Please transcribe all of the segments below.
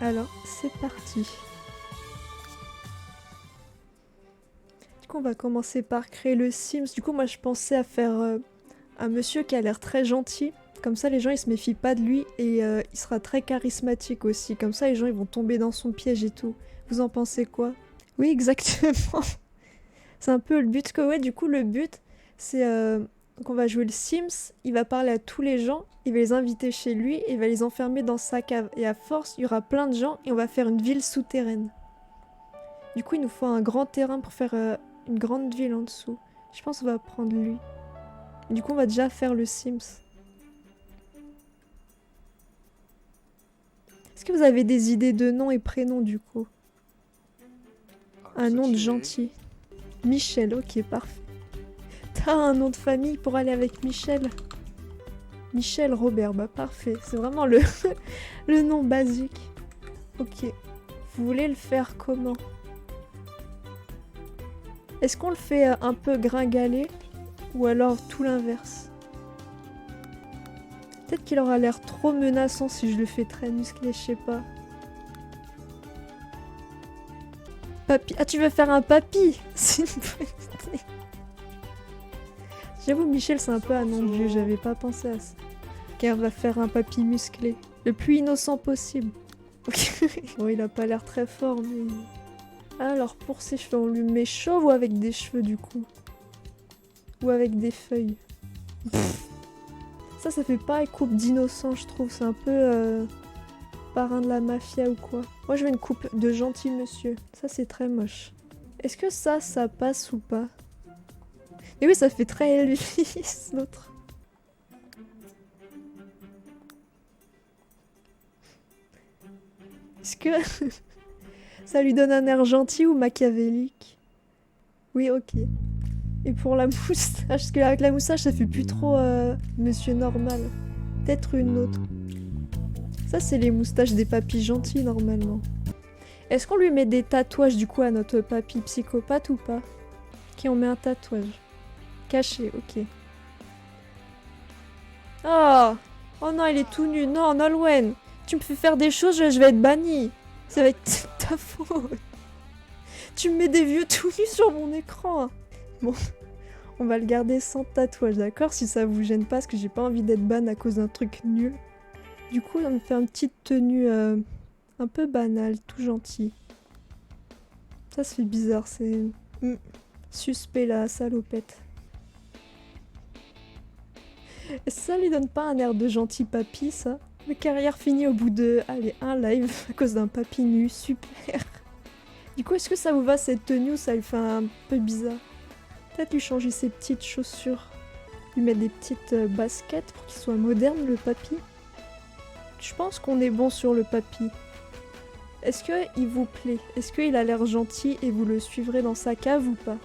Alors, c'est parti. Du coup, on va commencer par créer le Sims. Du coup, moi, je pensais à faire un monsieur qui a l'air très gentil. Comme ça, les gens, ils se méfient pas de lui et il sera très charismatique aussi. Comme ça, les gens, ils vont tomber dans son piège et tout. Vous en pensez quoi? Oui, exactement. C'est un peu le but que ouais, du coup le but c'est qu'on va jouer le Sims, il va parler à tous les gens, il va les inviter chez lui et il va les enfermer dans sa cave. Et à force, il y aura plein de gens et on va faire une ville souterraine. Du coup, il nous faut un grand terrain pour faire une grande ville en dessous. Je pense qu'on va prendre lui. Du coup, on va déjà faire le Sims. Est-ce que vous avez des idées de noms et prénoms du coup? Un nom de gentil. Michel, ok, parfait. T'as un nom de famille pour aller avec Michel? Michel Robert, bah parfait. C'est vraiment le, le nom basique. Ok. Vous voulez le faire comment? Est-ce qu'on le fait un peu gringalet? Ou alors tout l'inverse? Peut-être qu'il aura l'air trop menaçant si je le fais très musclé, je sais pas. Papy. Ah, tu veux faire un papy? C'est une bonne idée. J'avoue, Michel, c'est un peu un nom de vieux, j'avais pas pensé à ça. Car va faire un papy musclé. Le plus innocent possible. Bon, il a pas l'air très fort, mais... Alors, pour ses cheveux, on lui met chauve ou avec des cheveux, du coup? Ou avec des feuilles? Pff. Ça fait pas coupe d'innocent, je trouve. C'est un peu... parrain de la mafia ou quoi. Moi, je veux une coupe de gentil monsieur. Ça, c'est très moche. Est-ce que ça passe ou pas? Et oui, ça fait très Elvis, l'autre. Est-ce que ça lui donne un air gentil ou machiavélique? Oui, ok. Et pour la moustache, parce qu'avec la moustache, ça fait plus trop monsieur normal. Peut-être une autre. Ça, c'est les moustaches des papys gentils, normalement. Est-ce qu'on lui met des tatouages, du coup, à notre papy psychopathe ou pas? Ok, on met un tatouage. Caché, ok. Oh! Oh non, il est tout nu. Non, Nolwenn! Tu me fais faire des choses, je vais être bannie. Ça va être ta faute. Tu me mets des vieux tout nus sur mon écran. Bon, on va le garder sans tatouage, d'accord? Si ça vous gêne pas, parce que j'ai pas envie d'être ban à cause d'un truc nul. Du coup, on me fait une petite tenue un peu banale, tout gentil. Ça fait bizarre, c'est... suspect la salopette. Ça lui donne pas un air de gentil papy, ça? Ma carrière finie au bout de... Allez, un live à cause d'un papy nu, super. Du coup, est-ce que ça vous va cette tenue ou ça lui fait un peu bizarre? Peut-être lui changer ses petites chaussures. Lui mettre des petites baskets pour qu'il soit moderne, le papy. Je pense qu'on est bon sur le papy. Est-ce qu'il vous plaît? Est-ce qu'il a l'air gentil et vous le suivrez dans sa cave ou pas?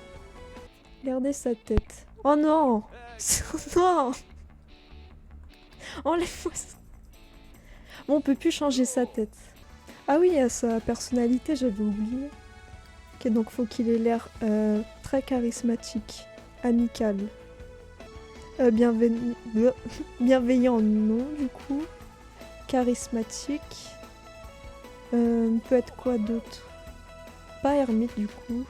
Regardez sa tête. Oh non! Non! Enlève-moi ça! Bon, on peut plus changer sa tête. Ah oui, il y a sa personnalité, j'avais oublié. Ok, donc faut qu'il ait l'air très charismatique, amical. Bienveillant, non, du coup. Charismatique. Peut être quoi d'autre? Pas ermite, du coup.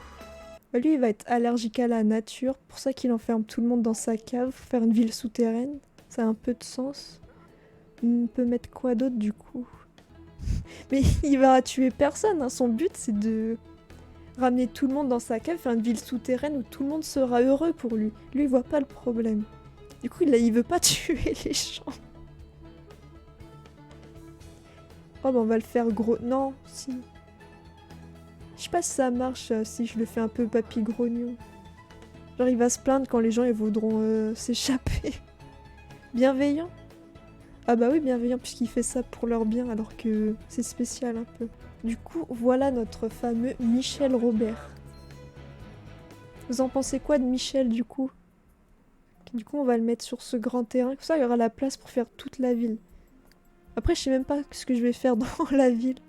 Bah, lui, il va être allergique à la nature, pour ça qu'il enferme tout le monde dans sa cave, pour faire une ville souterraine. Ça a un peu de sens. On peut mettre quoi d'autre, du coup? Mais il va tuer personne, hein. Son but, c'est de ramener tout le monde dans sa cave, faire une ville souterraine où tout le monde sera heureux pour lui. Lui, il voit pas le problème. Du coup, il veut pas tuer les gens. Oh, bah on va le faire gros... Non, si... Je sais pas si ça marche si je le fais un peu papy grognon. Genre, il va se plaindre quand les gens ils voudront s'échapper. Bienveillant? Ah bah oui, bienveillant, puisqu'il fait ça pour leur bien, alors que c'est spécial un peu. Du coup, voilà notre fameux Michel Robert. Vous en pensez quoi de Michel, du coup? Du coup, on va le mettre sur ce grand terrain. Comme ça, il y aura la place pour faire toute la ville. Après, je sais même pas ce que je vais faire dans la ville.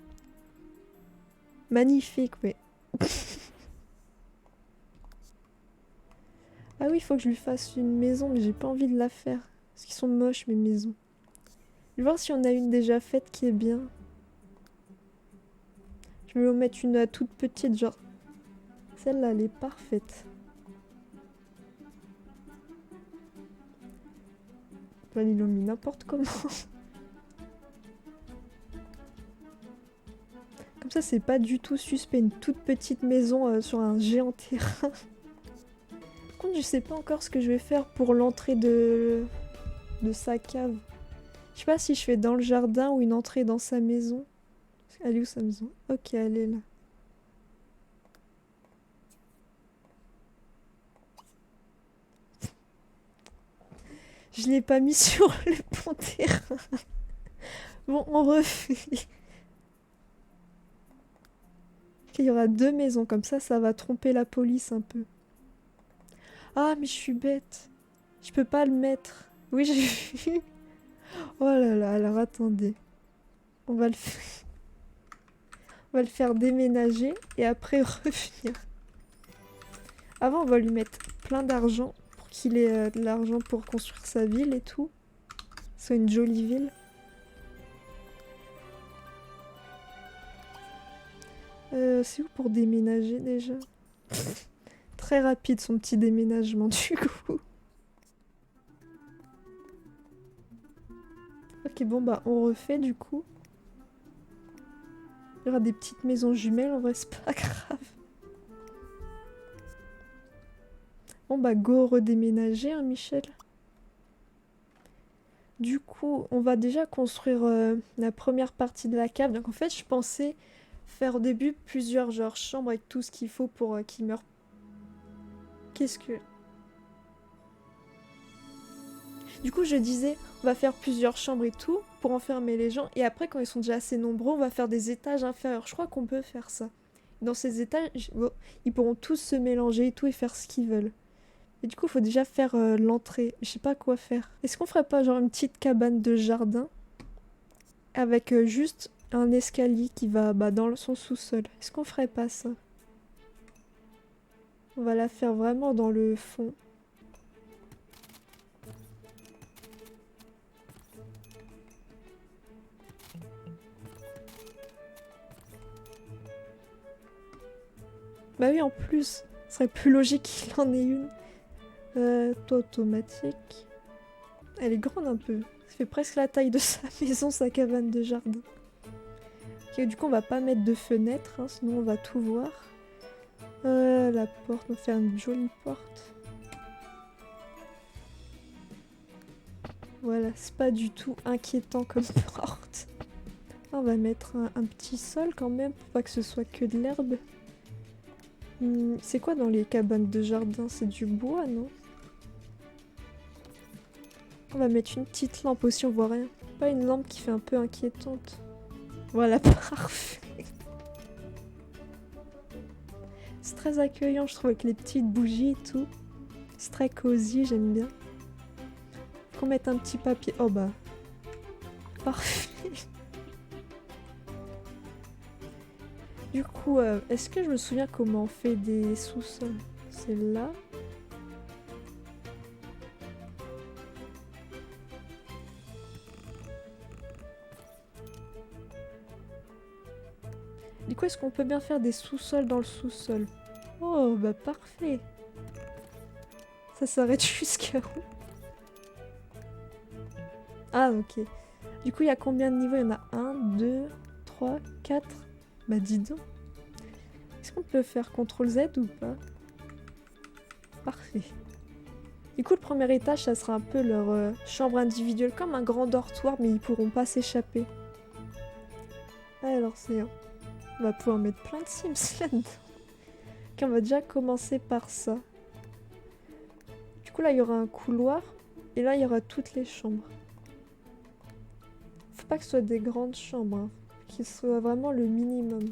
Magnifique, mais... Ah oui, il faut que je lui fasse une maison, mais j'ai pas envie de la faire. Parce qu'ils sont moches, mes maisons. Je vais voir si on a une déjà faite qui est bien. Je vais en mettre une toute petite, genre... Celle-là, elle est parfaite. Là, ils l'ont mis n'importe comment. Comme ça, c'est pas du tout suspect. Une toute petite maison sur un géant terrain. Par contre, je sais pas encore ce que je vais faire pour l'entrée de sa cave. Je sais pas si je fais dans le jardin ou une entrée dans sa maison. Elle est où sa maison? Ok, elle est là. Je l'ai pas mis sur le bon terrain. Bon, on refait. Il y aura 2 maisons, comme ça va tromper la police un peu. Ah, mais je suis bête. Je peux pas le mettre. Oui, j'ai vu. Oh là là, alors attendez. On va le faire... On va le faire déménager et après revenir. Avant, on va lui mettre plein d'argent pour qu'il ait de l'argent pour construire sa ville et tout. Soit une jolie ville. C'est où pour déménager déjà? Très rapide son petit déménagement du coup. Ok, bon bah on refait du coup. Il y aura des petites maisons jumelles, en vrai c'est pas grave. Bon bah go redéménager hein Michel. Du coup on va déjà construire la première partie de la cave. Donc en fait je pensais faire au début plusieurs genre chambres avec tout ce qu'il faut pour qu'il meure. Qu'est-ce que... Du coup je disais on va faire plusieurs chambres et tout pour enfermer les gens. Et après quand ils sont déjà assez nombreux on va faire des étages inférieurs. Je crois qu'on peut faire ça. Dans ces étages, ils pourront tous se mélanger et tout et faire ce qu'ils veulent. Et du coup, il faut déjà faire l'entrée. Je sais pas quoi faire. Est-ce qu'on ferait pas genre une petite cabane de jardin avec juste un escalier qui va dans son sous-sol? Est-ce qu'on ferait pas ça? On va la faire vraiment dans le fond. Bah oui, en plus, ce serait plus logique qu'il en ait une. Toi, automatique. Elle est grande un peu. Ça fait presque la taille de sa maison, sa cabane de jardin. Ok, du coup, on va pas mettre de fenêtre, hein, sinon on va tout voir. La porte, on va faire une jolie porte. Voilà, c'est pas du tout inquiétant comme porte. On va mettre un petit sol quand même, pour pas que ce soit que de l'herbe. C'est quoi dans les cabanes de jardin? C'est du bois, non? On va mettre une petite lampe aussi, on voit rien. Pas une lampe qui fait un peu inquiétante. Voilà, parfait. C'est très accueillant, je trouve, avec les petites bougies et tout. C'est très cosy, j'aime bien. Faut qu'on mette un petit papier. Oh bah. Parfait. Du coup, est-ce que je me souviens comment on fait des sous-sols? C'est là. Du coup, est-ce qu'on peut bien faire des sous-sols dans le sous-sol? Oh, bah parfait. Ça s'arrête jusqu'à où? Ah, ok. Du coup, il y a combien de niveaux? Il y en a 1, 2, 3, 4. Bah dis donc. Est-ce qu'on peut faire CTRL Z ou pas? Parfait. Du coup, le premier étage, ça sera un peu leur chambre individuelle, comme un grand dortoir, mais ils pourront pas s'échapper. Alors, c'est... On va pouvoir mettre plein de Sims là-dedans. Ok, on va déjà commencer par ça. Du coup, là, il y aura un couloir. Et là, il y aura toutes les chambres. Faut pas que ce soit des grandes chambres. Hein. Qu'il soit vraiment le minimum.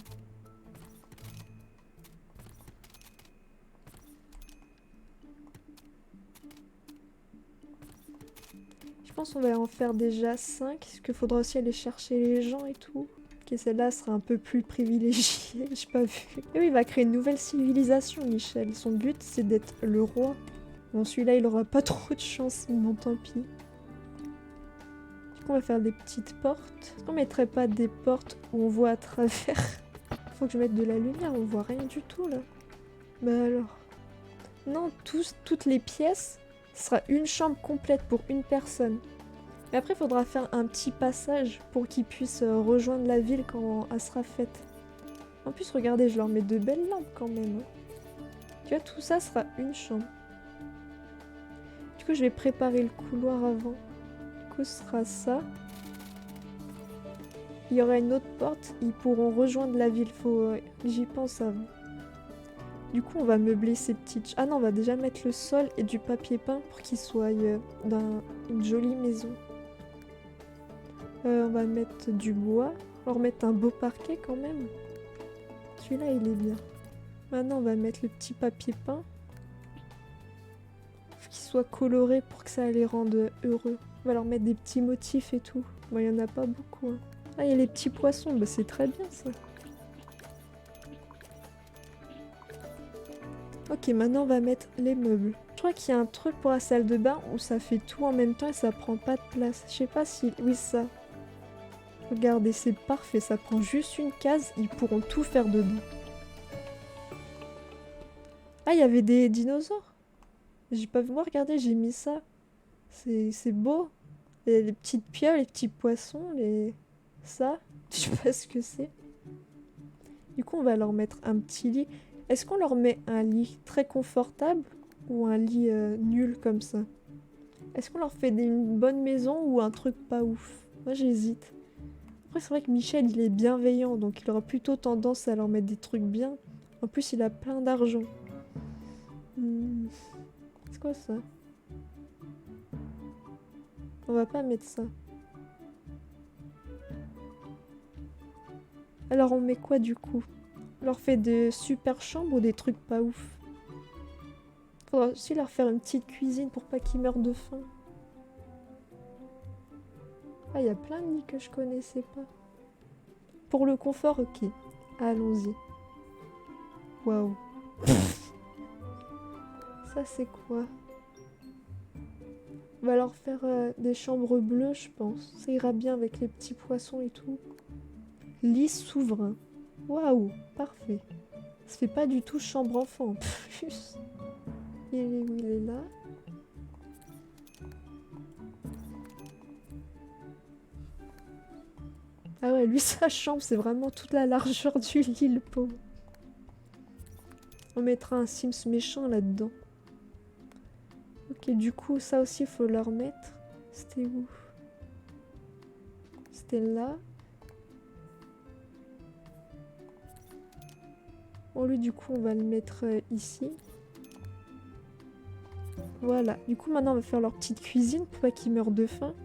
Je pense qu'on va en faire déjà 5. Parce qu'il faudra aussi aller chercher les gens et tout. Ok, celle-là sera un peu plus privilégiée. J'ai pas vu. Et oui, il va créer une nouvelle civilisation, Michel. Son but, c'est d'être le roi. Bon, celui-là, il aura pas trop de chance, mais bon, tant pis. Du coup, on va faire des petites portes. Est-ce qu'on mettrait pas des portes où on voit à travers? Faut que je mette de la lumière, on voit rien du tout là. Bah alors. Non, toutes les pièces, ce sera une chambre complète pour une personne. Mais après, il faudra faire un petit passage pour qu'ils puissent rejoindre la ville quand elle sera faite. En plus, regardez, je leur mets de belles lampes quand même. Tu vois, tout ça sera une chambre. Du coup, je vais préparer le couloir avant. Du coup, ce sera ça. Il y aura une autre porte, ils pourront rejoindre la ville. Faut j'y pense avant. Du coup, on va meubler ces petites... Ah non, on va déjà mettre le sol et du papier peint pour qu'ils soient dans une jolie maison. On va mettre du bois. On va remettre un beau parquet quand même. Celui-là, il est bien. Maintenant, on va mettre le petit papier peint. Faut qu'il soit coloré pour que ça les rende heureux. On va leur mettre des petits motifs et tout. Bon, il n'y en a pas beaucoup. Hein. Ah, il y a les petits poissons. Bah, c'est très bien, ça. Ok, maintenant, on va mettre les meubles. Je crois qu'il y a un truc pour la salle de bain où ça fait tout en même temps et ça prend pas de place. Je sais pas si... Oui, ça. Regardez, c'est parfait. Ça prend juste une case. Ils pourront tout faire dedans. Ah, il y avait des dinosaures. J'ai pas vu. Moi, regardez, j'ai mis ça. C'est beau. Et les petites pieuvres, les petits poissons, les... Ça. Je sais pas ce que c'est. Du coup, on va leur mettre un petit lit. Est-ce qu'on leur met un lit très confortable ou un lit nul comme ça? Est-ce qu'on leur fait une bonne maison ou un truc pas ouf? Moi, j'hésite. Après, c'est vrai que Michel, il est bienveillant, donc il aura plutôt tendance à leur mettre des trucs bien. En plus, il a plein d'argent. C'est quoi ça? On va pas mettre ça. Alors, on met quoi du coup? On leur fait des super chambres ou des trucs pas ouf? Faudra aussi leur faire une petite cuisine pour pas qu'ils meurent de faim. Ah, il y a plein de lits que je connaissais pas. Pour le confort, ok. Allons-y. Waouh. Ça, c'est quoi? On va leur faire des chambres bleues, je pense. Ça ira bien avec les petits poissons et tout. Lit souverain. Waouh, parfait. Ça fait pas du tout chambre enfant. Plus. Il est où? Il est là. Ah ouais, lui, sa chambre, c'est vraiment toute la largeur du lit, le pauvre. On mettra un Sims méchant là-dedans. Ok, du coup, ça aussi, il faut leur mettre. C'était où? C'était là. Bon, lui, du coup, on va le mettre ici. Voilà. Du coup, maintenant, on va faire leur petite cuisine pour pas qu'ils meurent de faim.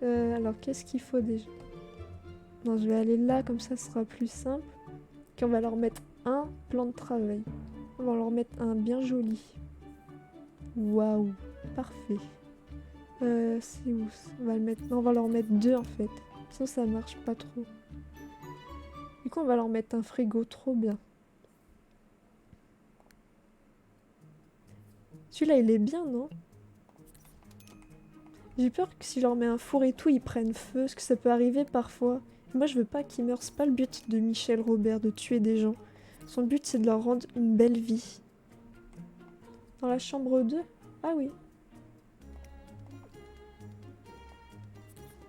Alors, qu'est-ce qu'il faut déjà? Non, je vais aller là, comme ça, ce sera plus simple. Ok, on va leur mettre un plan de travail. On va leur mettre un bien joli. Waouh, parfait. C'est où ça? On va le mettre... Non, on va leur mettre deux, en fait. Sinon, ça marche pas trop. Du coup, on va leur mettre un frigo, trop bien. Celui-là, il est bien, non? J'ai peur que si je leur mets un four et tout, ils prennent feu, parce que ça peut arriver parfois. Moi, je veux pas qu'ils meurent, c'est pas le but de Michel Robert, de tuer des gens. Son but, c'est de leur rendre une belle vie. Dans la chambre 2? Ah oui.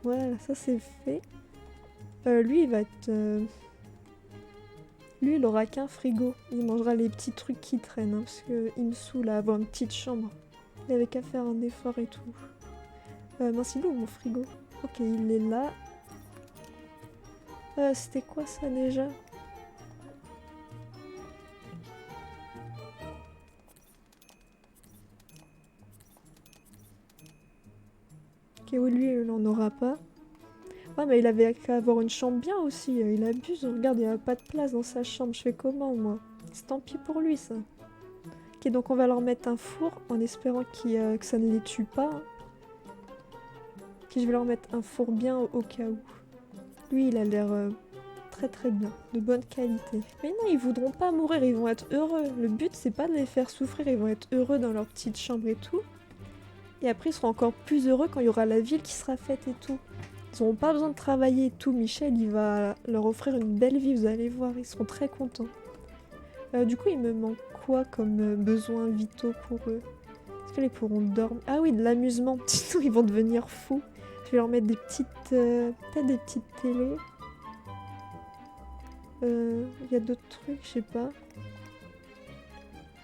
Voilà, ça c'est fait. Lui, il va être... Lui, il aura qu'un frigo. Il mangera les petits trucs qui traînent, hein, parce qu'il me saoule à avoir une petite chambre. Il avait qu'à faire un effort et tout. Mince, il est où mon frigo? Ok, il est là. C'était quoi ça déjà? Ok, oui, lui, il n'en aura pas. Ouais, mais il avait qu'à avoir une chambre bien aussi. Il abuse. Regarde, il n'y a pas de place dans sa chambre. Je fais comment, moi? C'est tant pis pour lui, ça. Ok, donc on va leur mettre un four en espérant que ça ne les tue pas. Ok, je vais leur mettre un four bien au cas où. Lui, il a l'air très très bien. De bonne qualité. Mais non, ils voudront pas mourir. Ils vont être heureux. Le but, c'est pas de les faire souffrir. Ils vont être heureux dans leur petite chambre et tout. Et après, ils seront encore plus heureux quand il y aura la ville qui sera faite et tout. Ils n'auront pas besoin de travailler et tout. Michel, il va leur offrir une belle vie, vous allez voir, ils seront très contents. Du coup, il me manque quoi comme besoins vitaux pour eux? Est-ce qu'ils pourront dormir? Ah oui, de l'amusement. Sinon, ils vont devenir fous. Je vais leur mettre des petites... peut-être des petites télés. Il y a d'autres trucs, je sais pas.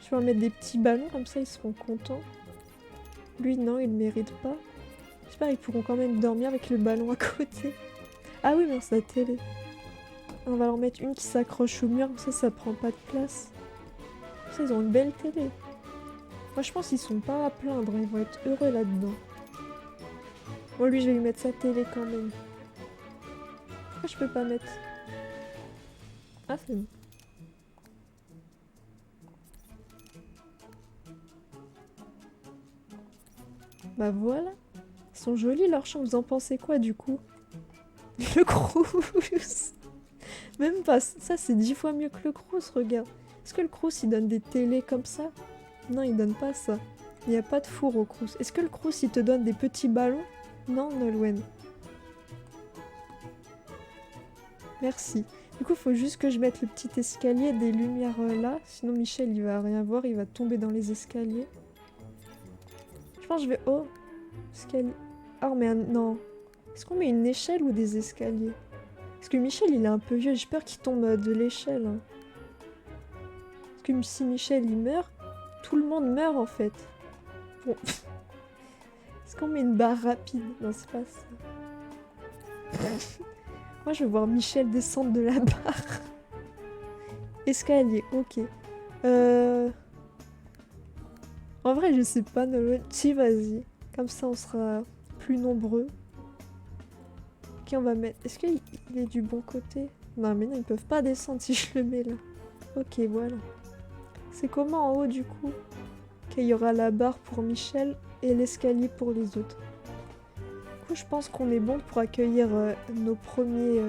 Je vais leur mettre des petits ballons, comme ça, ils seront contents. Lui, non, il ne mérite pas. J'espère qu'ils pourront quand même dormir avec le ballon à côté. Ah oui, mais c'est la télé. On va leur mettre une qui s'accroche au mur, comme ça prend pas de place. Comme ça, ils ont une belle télé. Moi, je pense qu'ils sont pas à plaindre, ils vont être heureux là-dedans. Moi, lui, je vais lui mettre sa télé quand même. Pourquoi je peux pas mettre? Ah, c'est bon. Bah voilà. Ils sont jolis leurs chambres, vous en pensez quoi du coup? Le Crous. Même pas, ça c'est 10 fois mieux que le Crous, regarde. Est-ce que le Crous il donne des télés comme ça? Non, il donne pas ça. Il n'y a pas de four au Crous. Est-ce que le Crous il te donne des petits ballons? Non, Nolwenn. Merci. Du coup, faut juste que je mette le petit escalier des lumières là. Sinon, Michel il va rien voir, il va tomber dans les escaliers. Je pense que je vais... Oh, escalier. Oh, mais non. Est-ce qu'on met une échelle ou des escaliers? Parce que Michel, il est un peu vieux. J'ai peur qu'il tombe de l'échelle. Hein. Parce que si Michel, il meurt, tout le monde meurt, en fait. Bon. Est-ce qu'on met une barre rapide? Non, c'est pas ça. Moi, je veux voir Michel descendre de la barre. Escalier, ok. En vrai, je sais pas, Nolwenn. Si, vas-y. Comme ça, on sera plus nombreux. Ok, on va mettre... Est-ce qu'il est du bon côté? Non, mais non, ils peuvent pas descendre si je le mets là. Ok, voilà. C'est comment en haut, du coup? Ok, il y aura la barre pour Michel et l'escalier pour les autres. Du coup, je pense qu'on est bon pour accueillir nos premiers...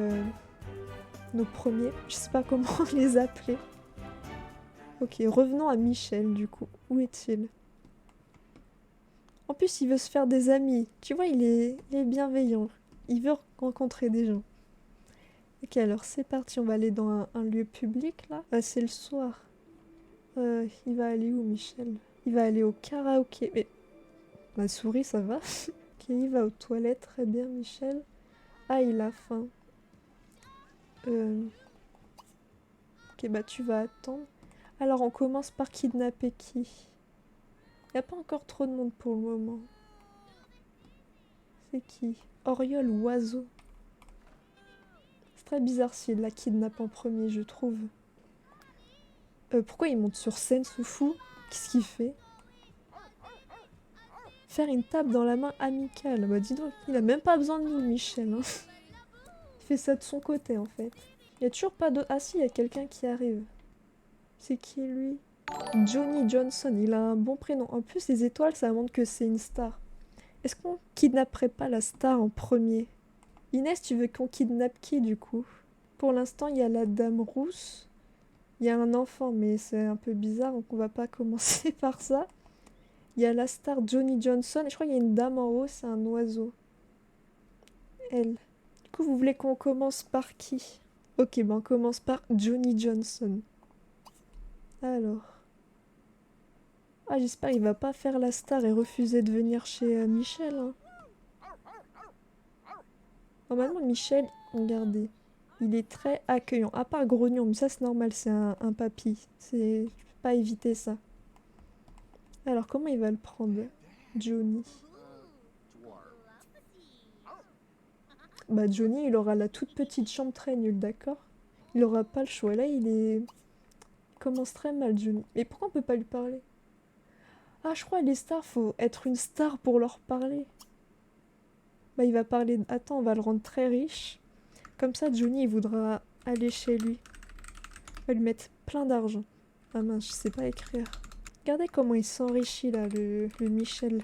Je sais pas comment les appeler. Ok, revenons à Michel, du coup. Où est-il? En plus, il veut se faire des amis. Tu vois, il est bienveillant. Il veut rencontrer des gens. Ok, alors c'est parti. On va aller dans un lieu public, là. Ah, c'est le soir. Il va aller où, Michel? Il va aller au karaoké. Mais ma souris, ça va? Ok, il va aux toilettes. Très bien, Michel. Ah, il a faim. Ok, bah tu vas attendre. Alors, on commence par kidnapper qui? Il n'y a pas encore trop de monde pour le moment. C'est qui? Oriole ou oiseau? C'est très bizarre s'il la kidnappe en premier, je trouve. Pourquoi il monte sur scène, ce fou? Qu'est-ce qu'il fait? Faire une tape dans la main amicale. Bah dis donc, il a même pas besoin de nous, Michel. Hein. Il fait ça de son côté, en fait. Il y a toujours pas de... Ah si, il y a quelqu'un qui arrive. C'est qui, lui? Johnny Johnson, il a un bon prénom. En plus, les étoiles, ça montre que c'est une star. Est-ce qu'on kidnapperait pas la star en premier? Inès, tu veux qu'on kidnappe qui, du coup? Pour l'instant, il y a la dame rousse. Il y a un enfant, mais c'est un peu bizarre, donc on va pas commencer par ça. Il y a la star Johnny Johnson, et je crois qu'il y a une dame en haut, c'est un oiseau. Elle. Du coup, vous voulez qu'on commence par qui? Ok, ben on commence par Johnny Johnson. Alors... Ah, j'espère qu'il va pas faire la star et refuser de venir chez Michel. Hein. Normalement, Michel, regardez, il est très accueillant. À part grognon, mais ça c'est normal, c'est un papy. Tu peux pas éviter ça. Alors, comment il va le prendre, Johnny? Bah, Johnny, il aura la toute petite chambre très nulle, d'accord? Il aura pas le choix. Là, il commence très mal, Johnny. Mais pourquoi on peut pas lui parler? Ah, je crois les stars, faut être une star pour leur parler. Bah, il va parler... Attends, on va le rendre très riche. Comme ça, Johnny, il voudra aller chez lui. On va lui mettre plein d'argent. Ah mince, je sais pas écrire. Regardez comment il s'enrichit, là, le Michel.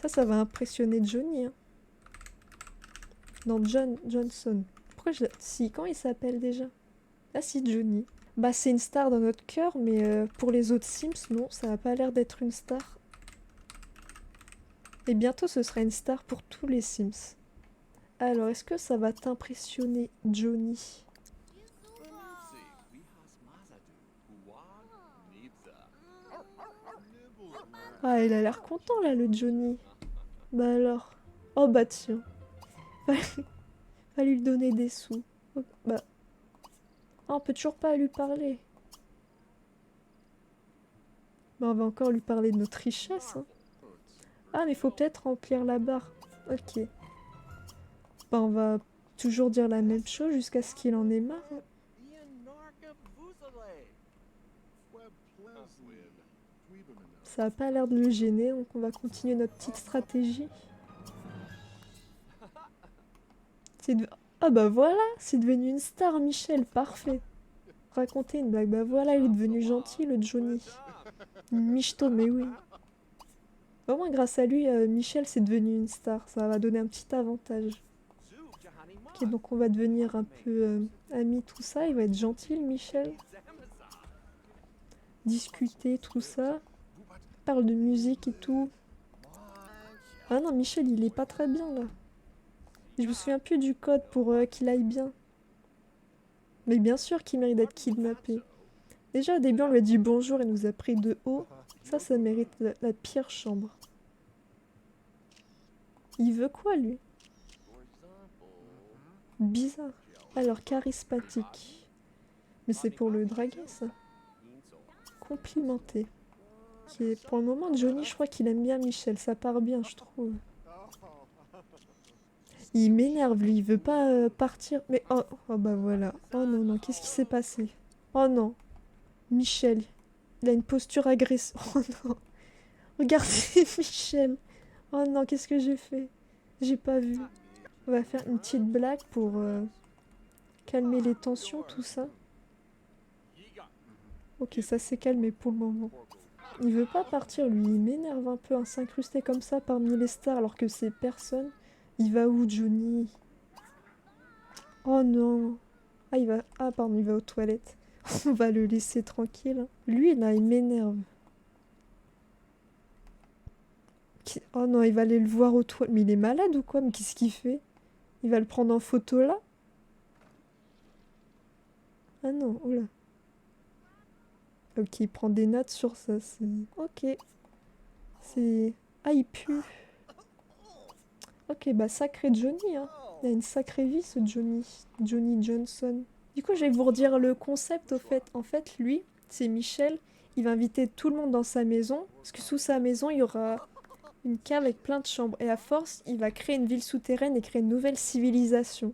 Ça va impressionner Johnny, hein. Non, Johnson. Pourquoi je... Si, comment il s'appelle déjà? Ah si, Johnny. Bah, c'est une star dans notre cœur, mais pour les autres Sims, non, ça a pas l'air d'être une star. Et bientôt, ce sera une star pour tous les Sims. Alors, est-ce que ça va t'impressionner, Johnny? Ah, il a l'air content là, le Johnny. Bah alors. Oh bah tiens. Va lui donner des sous. Oh, bah. Ah, on peut toujours pas lui parler. Bah, on va encore lui parler de notre richesse. Hein. Ah, mais faut peut-être remplir la barre. Ok. Bah, on va toujours dire la même chose jusqu'à ce qu'il en ait marre. Hein. Ça a pas l'air de le gêner, donc on va continuer notre petite stratégie. Ah bah voilà, c'est devenu une star, Michel, parfait. Raconter une blague, bah voilà, il est devenu gentil, le Johnny. Michto, mais oui. Au moins, grâce à lui, Michel, c'est devenu une star. Ça va donner un petit avantage. Ok, donc on va devenir un peu amis, tout ça. Il va être gentil, le Michel. Discuter, tout ça. Parle de musique et tout. Ah non, Michel, il est pas très bien, là. Je me souviens plus du code pour qu'il aille bien. Mais bien sûr qu'il mérite d'être kidnappé. Déjà, au début, on lui a dit bonjour et nous a pris de haut. Ça mérite la pire chambre. Il veut quoi, lui? Bizarre. Alors, charismatique. Mais c'est pour le draguer, ça. Complimenté. Qui est... Pour le moment, Johnny, je crois qu'il aime bien Michel. Ça part bien, je trouve. Il m'énerve, lui. Il veut pas partir. Mais oh, oh, bah voilà. Oh non, non, qu'est-ce qui s'est passé? Oh non. Michel. Il a une posture agressive. Oh non. Regardez Michel. Oh non, qu'est-ce que j'ai fait? J'ai pas vu. On va faire une petite blague pour calmer les tensions, tout ça. Ok, ça s'est calmé pour le moment. Il veut pas partir, lui. Il m'énerve un peu, hein, s'incruster comme ça parmi les stars alors que c'est personne. Il va où, Johnny? Oh non. Ah, il va... Ah, pardon, il va aux toilettes. On va le laisser tranquille. Lui, là, il m'énerve. Oh non, il va aller le voir aux toilettes. Mais il est malade ou quoi? Mais qu'est-ce qu'il fait? Il va le prendre en photo là? Ah non, oula. Ok, il prend des notes sur ça. C'est... Ok. C'est... Ah, il pue. Ok, bah sacré Johnny, hein. Il a une sacrée vie, ce Johnny. Johnny Johnson. Du coup, je vais vous redire le concept, au fait. En fait, lui, c'est Michel. Il va inviter tout le monde dans sa maison. Parce que sous sa maison, il y aura une cave avec plein de chambres. Et à force, il va créer une ville souterraine et créer une nouvelle civilisation.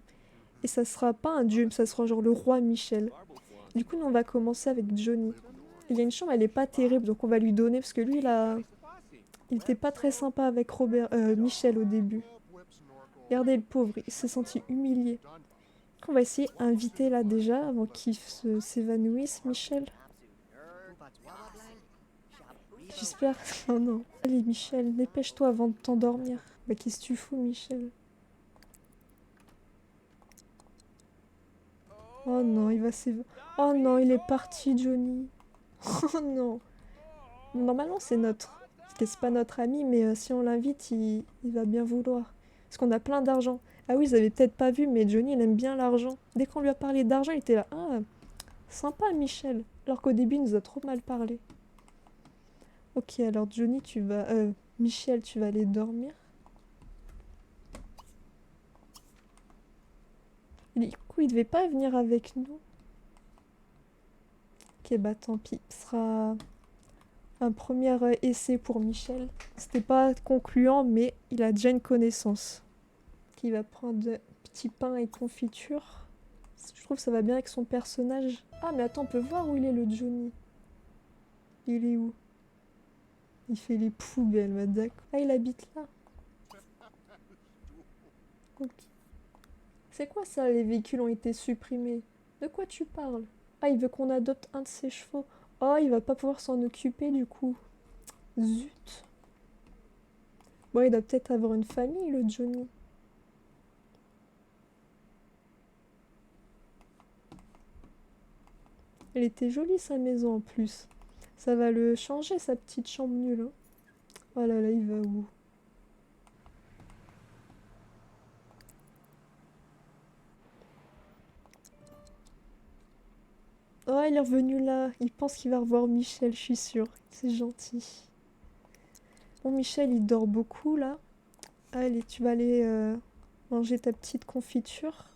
Et ça sera pas un dieu, ça sera genre le roi Michel. Du coup, nous, on va commencer avec Johnny. Il y a une chambre, elle est pas terrible, donc on va lui donner, parce que lui, il était pas très sympa avec Michel au début. Regardez le pauvre, il s'est senti humilié. On va essayer d'inviter là déjà, avant qu'il s'évanouisse, Michel. J'espère... Oh non. Allez, Michel, dépêche-toi avant de t'endormir. Bah, qu'est-ce que tu fous, Michel? Oh non, il va s'évanouir. Oh non, il est parti, Johnny. Oh non. Normalement, c'est pas notre ami, mais si on l'invite, il va bien vouloir. Parce qu'on a plein d'argent. Ah oui, vous avez peut-être pas vu, mais Johnny, il aime bien l'argent. Dès qu'on lui a parlé d'argent, il était là. Ah, sympa, Michel. Alors qu'au début, il nous a trop mal parlé. Ok, alors Johnny, tu vas... Michel, tu vas aller dormir. Du coup, il devait pas venir avec nous. Ok, bah tant pis. Ce sera un premier essai pour Michel. C'était pas concluant, mais il a déjà une connaissance. Qui va prendre de petits pains et confiture. Je trouve que ça va bien avec son personnage. Ah, mais attends, on peut voir où il est, le Johnny. Il est où? Il fait les poubelles, bah d'accord. Ah, il habite là. Ok. C'est quoi ça, les véhicules ont été supprimés? De quoi tu parles? Ah, il veut qu'on adopte un de ses chevaux. Oh, il va pas pouvoir s'en occuper du coup. Zut. Bon, il doit peut-être avoir une famille, le Johnny. Elle était jolie, sa maison, en plus. Ça va le changer, sa petite chambre nulle. Hein. Oh là là, il va où? Ah, il est revenu là. Il pense qu'il va revoir Michel, je suis sûre. C'est gentil. Bon, Michel, il dort beaucoup là. Allez, tu vas aller manger ta petite confiture.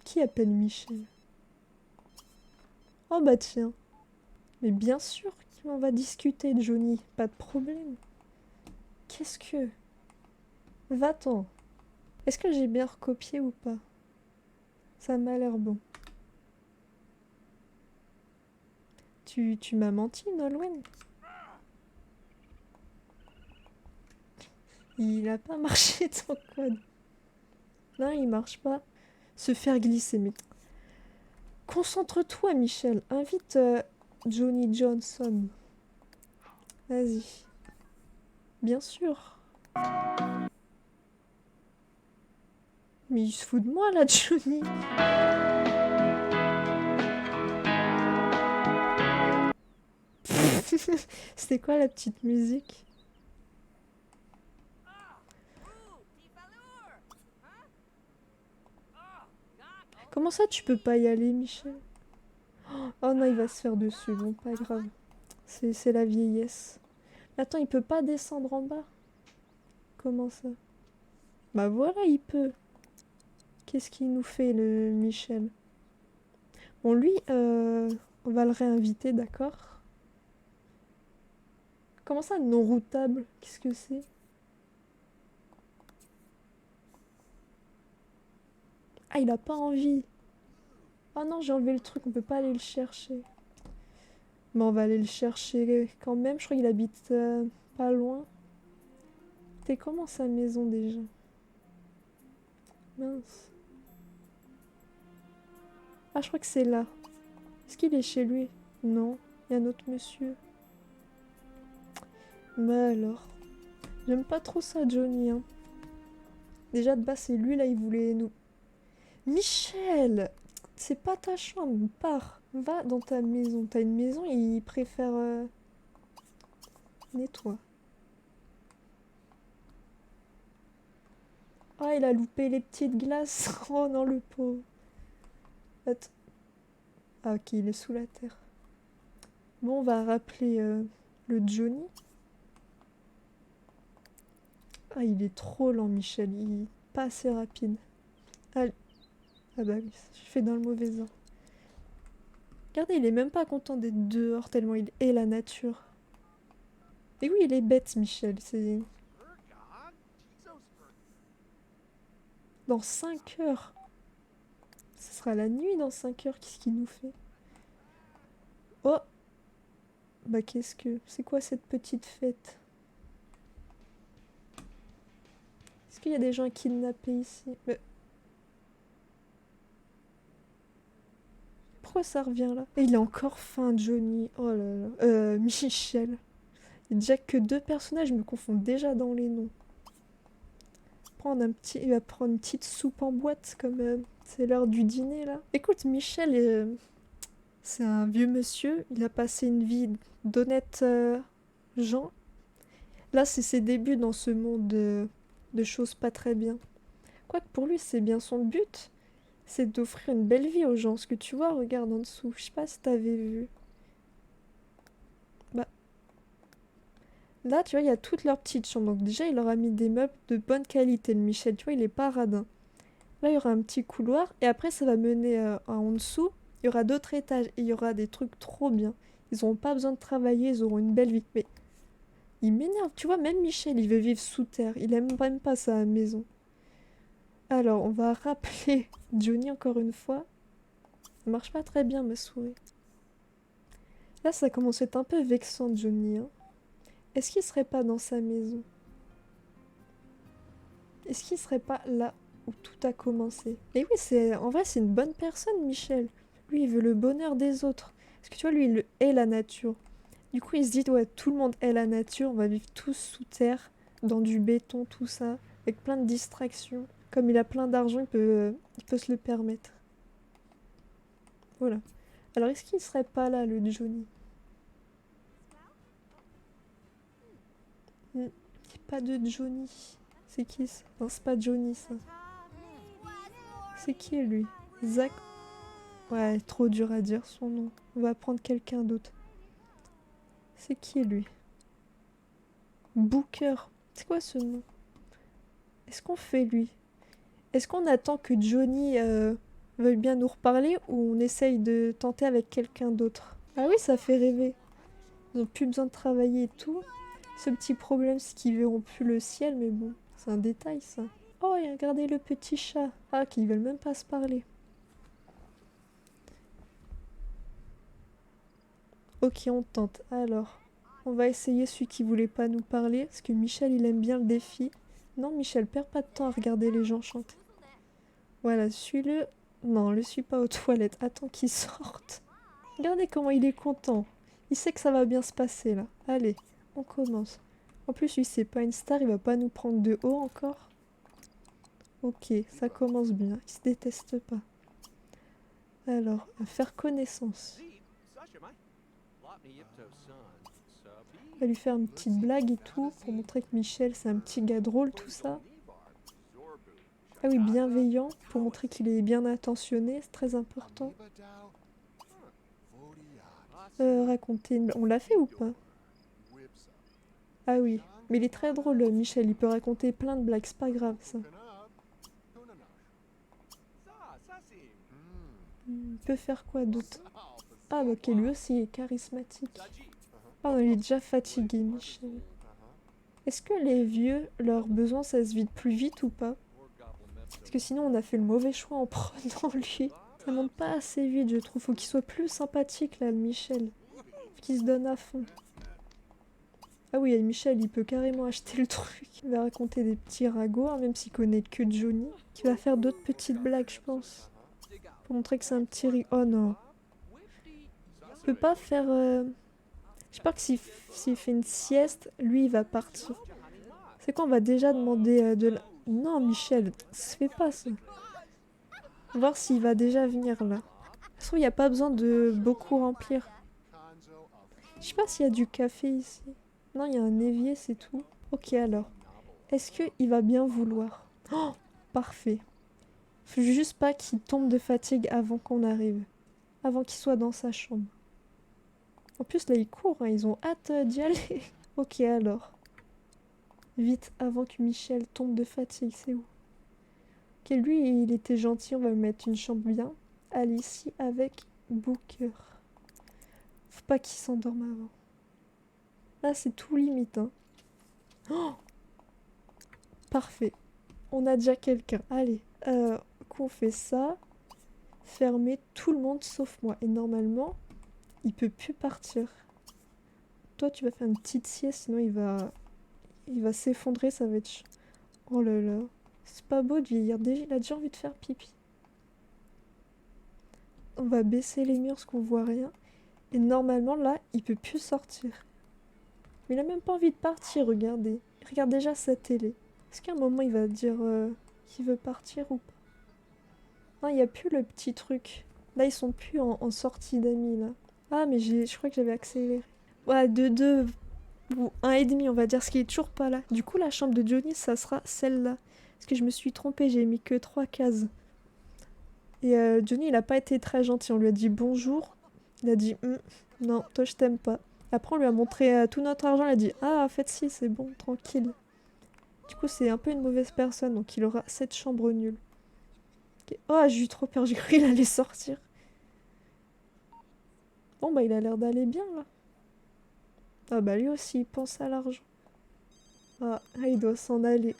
Qui appelle Michel? Oh bah tiens. Mais bien sûr qu'on va discuter, Johnny. Pas de problème. Qu'est-ce que... Va-t'en. Est-ce que j'ai bien recopié ou pas? Ça m'a l'air bon. Tu m'as menti, Nolwenn? Il a pas marché ton code. Non, il marche pas. Se faire glisser, mais... Concentre-toi, Michel. Invite Johnny Johnson. Vas-y. Bien sûr. Mais il se fout de moi, là, Johnny. C'était quoi la petite musique? Comment ça, tu peux pas y aller, Michel? Oh non, il va se faire dessus. Bon, pas grave. C'est la vieillesse. Attends, il peut pas descendre en bas? Comment ça? Bah voilà, il peut. Qu'est-ce qu'il nous fait, le Michel? Bon, lui, on va le réinviter, d'accord? Comment ça, non routable? Qu'est-ce que c'est? Ah, il a pas envie. Oh non, j'ai enlevé le truc, on peut pas aller le chercher. Mais on va aller le chercher quand même. Je crois qu'il habite pas loin. T'es comment sa maison déjà? Mince. Ah, je crois que c'est là. Est-ce qu'il est chez lui? Non, il y a un autre monsieur. Mais alors, j'aime pas trop ça, Johnny. Hein. Déjà de base, c'est lui là, il voulait nous. Michel! C'est pas ta chambre, pars. Va dans ta maison. T'as une maison et il préfère. Nettoie. Ah, il a loupé les petites glaces. Oh non, le pauvre. Attends. Ah, ok, il est sous la terre. Bon, on va rappeler le Johnny. Ah, il est trop lent, Michel. Il est pas assez rapide. Allez. Ah bah oui, je fais dans le mauvais ordre. Regardez, il est même pas content d'être dehors tellement il est la nature. Et oui, il est bête, Michel. C'est dans 5 heures. Ce sera la nuit dans 5 heures. Qu'est-ce qu'il nous fait? Oh! Bah qu'est-ce que... C'est quoi cette petite fête? Est-ce qu'il y a des gens kidnappés ici? Mais... Pourquoi ça revient là? Et il est encore faim, Johnny. Oh là là. Michel. Il y a déjà que 2 personnages, je me confonds déjà dans les noms. Il va prendre une petite soupe en boîte comme c'est l'heure du dîner là. Écoute, Michel, c'est un vieux monsieur. Il a passé une vie d'honnête gens. Là, c'est ses débuts dans ce monde de choses pas très bien. Quoique pour lui, c'est bien son but. C'est d'offrir une belle vie aux gens. Ce que tu vois, regarde en dessous. Je sais pas si t'avais vu. Bah, là, tu vois, il y a toutes leurs petites chambres. Donc déjà, il leur a mis des meubles de bonne qualité. Le Michel, tu vois, il est pas radin. Là, il y aura un petit couloir. Et après, ça va mener en dessous. Il y aura d'autres étages. Et il y aura des trucs trop bien. Ils n'auront pas besoin de travailler. Ils auront une belle vie. Mais il m'énerve. Tu vois, même Michel, il veut vivre sous terre. Il aime même pas sa maison. Alors, on va rappeler Johnny encore une fois. Ça marche pas très bien, ma souris. Là, ça commence à être un peu vexant, Johnny. Hein. Est-ce qu'il serait pas dans sa maison? Est-ce qu'il serait pas là où tout a commencé? Et oui, en vrai, c'est une bonne personne, Michel. Lui, il veut le bonheur des autres. Parce que tu vois, lui, il hait la nature. Du coup, il se dit, ouais, tout le monde hait la nature, on va vivre tous sous terre, dans du béton, tout ça, avec plein de distractions. Comme il a plein d'argent, il peut se le permettre. Voilà. Alors, est-ce qu'il serait pas là, le Johnny? Il n'y a pas de Johnny. C'est qui ça? Non, c'est pas Johnny, ça. C'est qui, lui? Zach. Ouais, trop dur à dire son nom. On va prendre quelqu'un d'autre. C'est qui lui? Booker. C'est quoi ce nom? Est-ce qu'on fait lui? Est-ce qu'on attend que Johnny veuille bien nous reparler ou on essaye de tenter avec quelqu'un d'autre? Ah oui, ça fait rêver. Ils ont plus besoin de travailler et tout. Ce petit problème, c'est qu'ils verront plus le ciel, mais bon, c'est un détail ça. Oh, et regardez le petit chat. Ah, qu'ils veulent même pas se parler. Ok, on tente. Alors, on va essayer celui qui voulait pas nous parler, parce que Michel, il aime bien le défi. Non, Michel, perds pas de temps à regarder les gens chanter. Voilà, suis-le. Non, le suis pas aux toilettes. Attends qu'il sorte. Regardez comment il est content. Il sait que ça va bien se passer là. Allez, on commence. En plus, lui, c'est pas une star, il va pas nous prendre de haut encore. Ok, ça commence bien. Il se déteste pas. Alors, à faire connaissance. On va lui faire une petite blague et tout, pour montrer que Michel, c'est un petit gars drôle, tout ça. Ah oui, bienveillant, pour montrer qu'il est bien attentionné, c'est très important. Raconter une... On l'a fait ou pas? Ah oui, mais il est très drôle, Michel, il peut raconter plein de blagues, c'est pas grave ça. Il peut faire quoi d'autre? Ah bah ok, lui aussi est charismatique. Ah non, il est déjà fatigué, Michel. Est-ce que les vieux, leurs besoins, ça se vide plus vite ou pas? Parce que sinon, on a fait le mauvais choix en prenant lui. Ça monte pas assez vite, je trouve. Faut qu'il soit plus sympathique, là, le Michel. Faut qu'il se donne à fond. Ah oui, Michel, il peut carrément acheter le truc. Il va raconter des petits ragots, hein, même s'il connaît que Johnny. Qui va faire d'autres petites blagues, je pense. Pour montrer que c'est un petit Oh non. Il peut pas faire... Je sais pas que s'il fait une sieste, lui, il va partir. C'est quoi, on va déjà demander de la... Non, Michel, ça se fait pas, ça. Voir s'il va déjà venir, là. De toute façon, il n'y a pas besoin de beaucoup remplir. Je sais pas s'il y a du café ici. Non, il y a un évier, c'est tout. Ok, alors. Est-ce qu'il va bien vouloir? Oh, parfait. Faut juste pas qu'il tombe de fatigue avant qu'on arrive. Avant qu'il soit dans sa chambre. En plus, là, ils courent, hein, ils ont hâte d'y aller. Ok, alors. Vite, avant que Michel tombe de fatigue, c'est où? Ok, lui, il était gentil, on va lui mettre une chambre bien. Allez, ici, avec Booker. Faut pas qu'il s'endorme avant. Là, c'est tout limite, hein. Oh, parfait. On a déjà quelqu'un. Allez, qu'on fait ça. Fermer tout le monde sauf moi. Et normalement, il peut plus partir. Toi, tu vas faire une petite sieste, sinon il va s'effondrer, ça va être... Oh là là. C'est pas beau de vieillir. Déjà, il a déjà envie de faire pipi. On va baisser les murs parce qu'on voit rien. Et normalement, là, il peut plus sortir. Mais il a même pas envie de partir, regardez. Il regarde déjà sa télé. Est-ce qu'à un moment, il va dire qu'il veut partir ou pas? Non, il n'y a plus le petit truc. Là, ils sont plus en sortie d'amis, là. Ah, mais je crois que j'avais accéléré. Ouais, de 2 ou 1,5, on va dire, ce qui est toujours pas là. Du coup, la chambre de Johnny, ça sera celle-là. Parce que je me suis trompée, j'ai mis que 3 cases. Et Johnny, il a pas été très gentil. On lui a dit bonjour. Il a dit non, toi, je t'aime pas. Après, on lui a montré tout notre argent. Il a dit ah, en fait, si, c'est bon, tranquille. Du coup, c'est un peu une mauvaise personne. Donc, il aura cette chambre nulle. Okay. Oh, j'ai eu trop peur. J'ai cru qu'il allait sortir. Bon, bah, il a l'air d'aller bien, là. Ah, bah, lui aussi, il pense à l'argent. Ah, il doit s'en aller.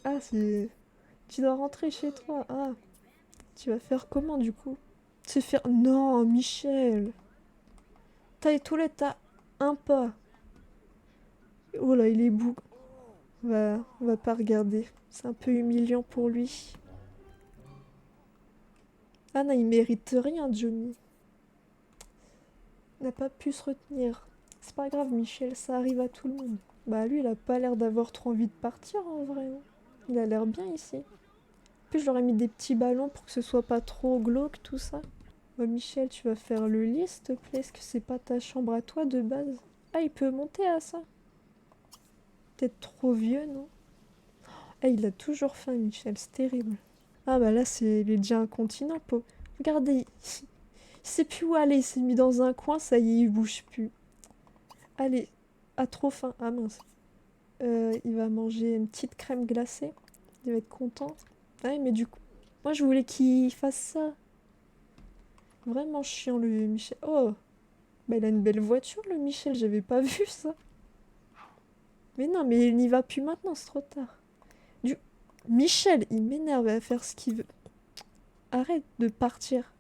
Ah, c'est... Tu dois rentrer chez toi. Ah, tu vas faire comment, du coup? Se faire... Non, Michel. T'as les toilettes, t'as un pas. Oh là, il est bou. On va pas regarder. C'est un peu humiliant pour lui. Ah non, il mérite rien, Johnny. Il n'a pas pu se retenir. C'est pas grave, Michel, ça arrive à tout le monde. Bah lui, il a pas l'air d'avoir trop envie de partir en vrai. Il a l'air bien ici. En plus, je leur ai mis des petits ballons pour que ce soit pas trop glauque, tout ça. Bah Michel, tu vas faire le lit, s'il te plaît. Est-ce que c'est pas ta chambre à toi de base? Ah, il peut monter à ça. Peut-être trop vieux, non? Ah, il a toujours faim, Michel, c'est terrible. Ah bah là, il est déjà incontinent, Regardez, Il sait plus où aller, il s'est mis dans un coin, ça y est, il bouge plus. Allez, a trop faim. Ah mince. Il va manger une petite crème glacée. Il va être content. Ouais, mais du coup, moi je voulais qu'il fasse ça. Vraiment chiant le Michel. Oh, bah il a une belle voiture le Michel, j'avais pas vu ça. Mais non, mais il n'y va plus maintenant, c'est trop tard. Du... Michel, il m'énerve à faire ce qu'il veut. Arrête de partir.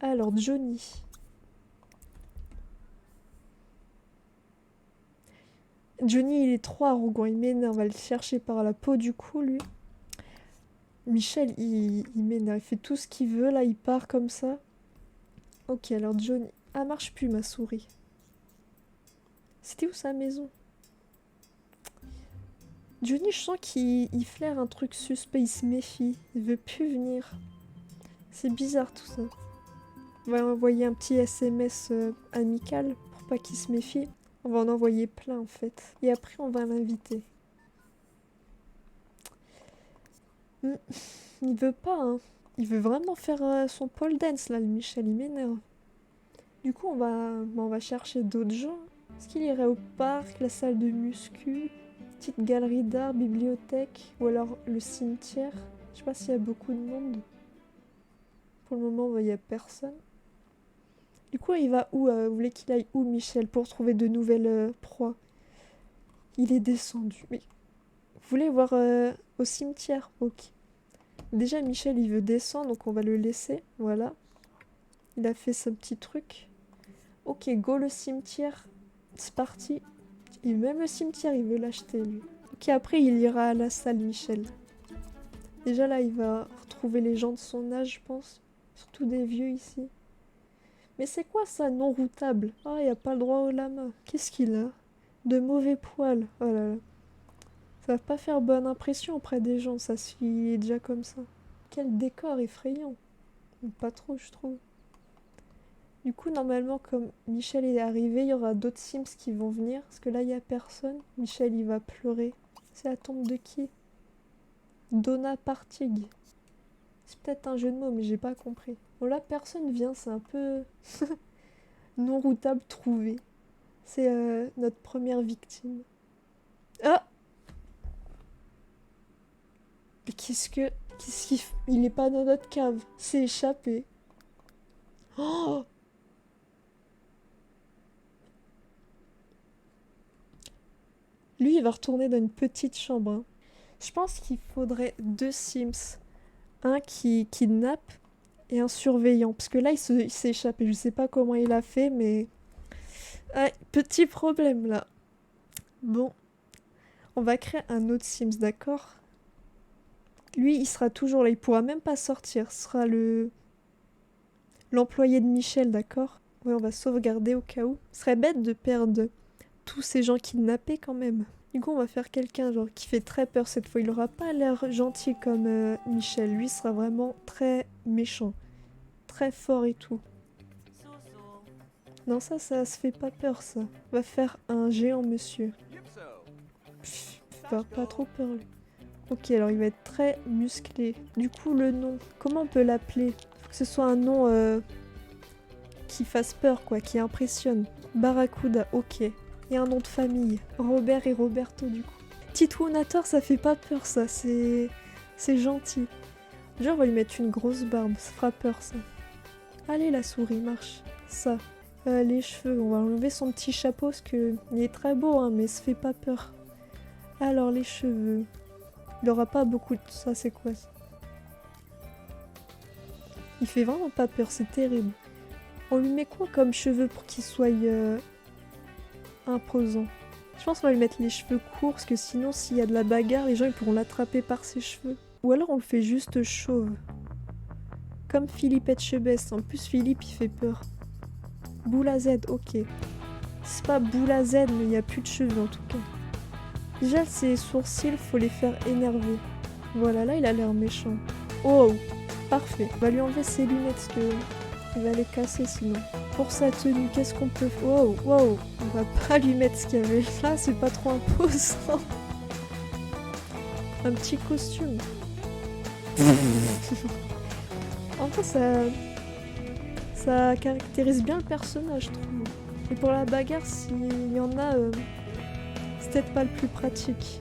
Alors, Johnny. Johnny, il est trop arrogant, il m'énerve, va le chercher par la peau du cou, lui. Michel, il m'énerve, il fait tout ce qu'il veut, là, il part comme ça. Ok, alors Johnny... Ah, marche plus, ma souris. C'était où sa maison? Johnny, je sens qu'il flaire un truc suspect, il se méfie. Il veut plus venir. C'est bizarre, tout ça. On va envoyer un petit SMS amical pour pas qu'il se méfie. On va en envoyer plein, en fait. Et après, on va l'inviter. Il veut pas, hein. Il veut vraiment faire son pole dance, là, le Michel, il m'énerve. Du coup, on va chercher d'autres gens. Est-ce qu'il irait au parc, la salle de muscu, petite galerie d'art, bibliothèque, ou alors le cimetière? Je sais pas s'il y a beaucoup de monde. Pour le moment, il y a personne. Du coup, il va où vous voulez qu'il aille où, Michel, pour trouver de nouvelles proies? Il est descendu. Mais vous voulez voir au cimetière? Ok. Déjà, Michel, il veut descendre, donc on va le laisser. Voilà. Il a fait son petit truc. Ok, go le cimetière. C'est parti. Et même le cimetière, il veut l'acheter, lui. Ok, après, il ira à la salle, Michel. Déjà, là, il va retrouver les gens de son âge, je pense. Surtout des vieux, ici. Mais c'est quoi, ça, non routable? Ah, il n'y a pas le droit au lama. Qu'est-ce qu'il a? De mauvais poils. Oh là là. Ça va pas faire bonne impression auprès des gens, ça, s'il est déjà comme ça. Quel décor effrayant. Pas trop, je trouve. Du coup, normalement, comme Michel est arrivé, il y aura d'autres Sims qui vont venir. Parce que là, il n'y a personne. Michel, il va pleurer. C'est la tombe de qui? Donna Partig. C'est peut-être un jeu de mots, mais j'ai pas compris. Bon, là, personne vient, c'est un peu non routable trouvé. C'est notre première victime. Ah! Mais Qu'est-ce qu'il fait? Il est pas dans notre cave. C'est échappé. Oh! Lui, il va retourner dans une petite chambre, hein. Je pense qu'il faudrait deux Sims. Un qui kidnappe et un surveillant. Parce que là, il s'est échappé. Je sais pas comment il a fait, mais... Ouais, petit problème, là. Bon. On va créer un autre Sims, d'accord? Lui, il sera toujours là. Il pourra même pas sortir. Ce sera l'employé de Michel, d'accord? Ouais, on va sauvegarder au cas où. Ce serait bête de perdre tous ces gens kidnappés, quand même. Du coup, on va faire quelqu'un genre qui fait très peur cette fois. Il aura pas l'air gentil comme Michel. Lui sera vraiment très méchant. Très fort et tout. Non, ça se fait pas peur, ça. On va faire un géant monsieur. Pff, pas trop peur, lui. Ok, alors il va être très musclé. Du coup, le nom, comment on peut l'appeler? Faut que ce soit un nom qui fasse peur, quoi, qui impressionne. Barracuda, ok. Et un nom de famille. Robert et Roberto, du coup. Titounator, ça fait pas peur, ça. C'est gentil. Genre, on va lui mettre une grosse barbe. Ça fera peur, ça. Allez, la souris, marche. Ça. Les cheveux, on va enlever son petit chapeau parce que il est très beau, hein, mais ça fait pas peur. Alors, les cheveux. Il aura pas beaucoup de... Ça, c'est quoi, ça? Il fait vraiment pas peur, c'est terrible. On lui met quoi comme cheveux pour qu'il soit imposant? Je pense qu'on va lui mettre les cheveux courts, parce que sinon, s'il y a de la bagarre, les gens ils pourront l'attraper par ses cheveux. Ou alors on le fait juste chauve. Comme Philippe Etchebest. En plus, Philippe, il fait peur. Boula Z, ok. C'est pas Boula Z, mais il n'y a plus de cheveux en tout cas. Déjà, ses sourcils, faut les faire énerver. Voilà, là, il a l'air méchant. Oh, parfait. On va lui enlever ses lunettes, parce que il va les casser sinon. Pour sa tenue, qu'est-ce qu'on peut faire? Wow, wow. On va pas lui mettre ce qu'il y avait là, c'est pas trop imposant. Un petit costume. En fait, Ça caractérise bien le personnage, je trouve. Et pour la bagarre, s'il y en a, c'est peut-être pas le plus pratique.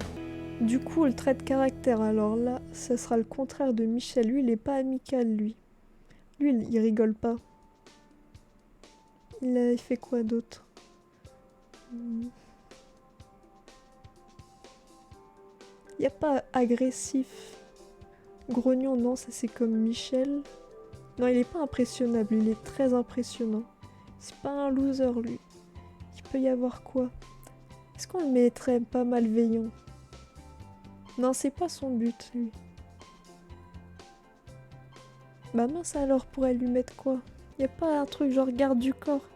Du coup, le trait de caractère, alors là, ça sera le contraire de Michel. Lui, il est pas amical, lui. Lui, il rigole pas. Il a fait quoi d'autre? Il y a pas agressif. Grognon, non, ça c'est comme Michel. Non, il est pas impressionnable, il est très impressionnant. C'est pas un loser, lui. Il peut y avoir quoi? Est-ce qu'on le mettrait pas malveillant? Non, c'est pas son but, lui. Bah mince alors, pourrait lui mettre quoi? Y a pas un truc genre garde du corps?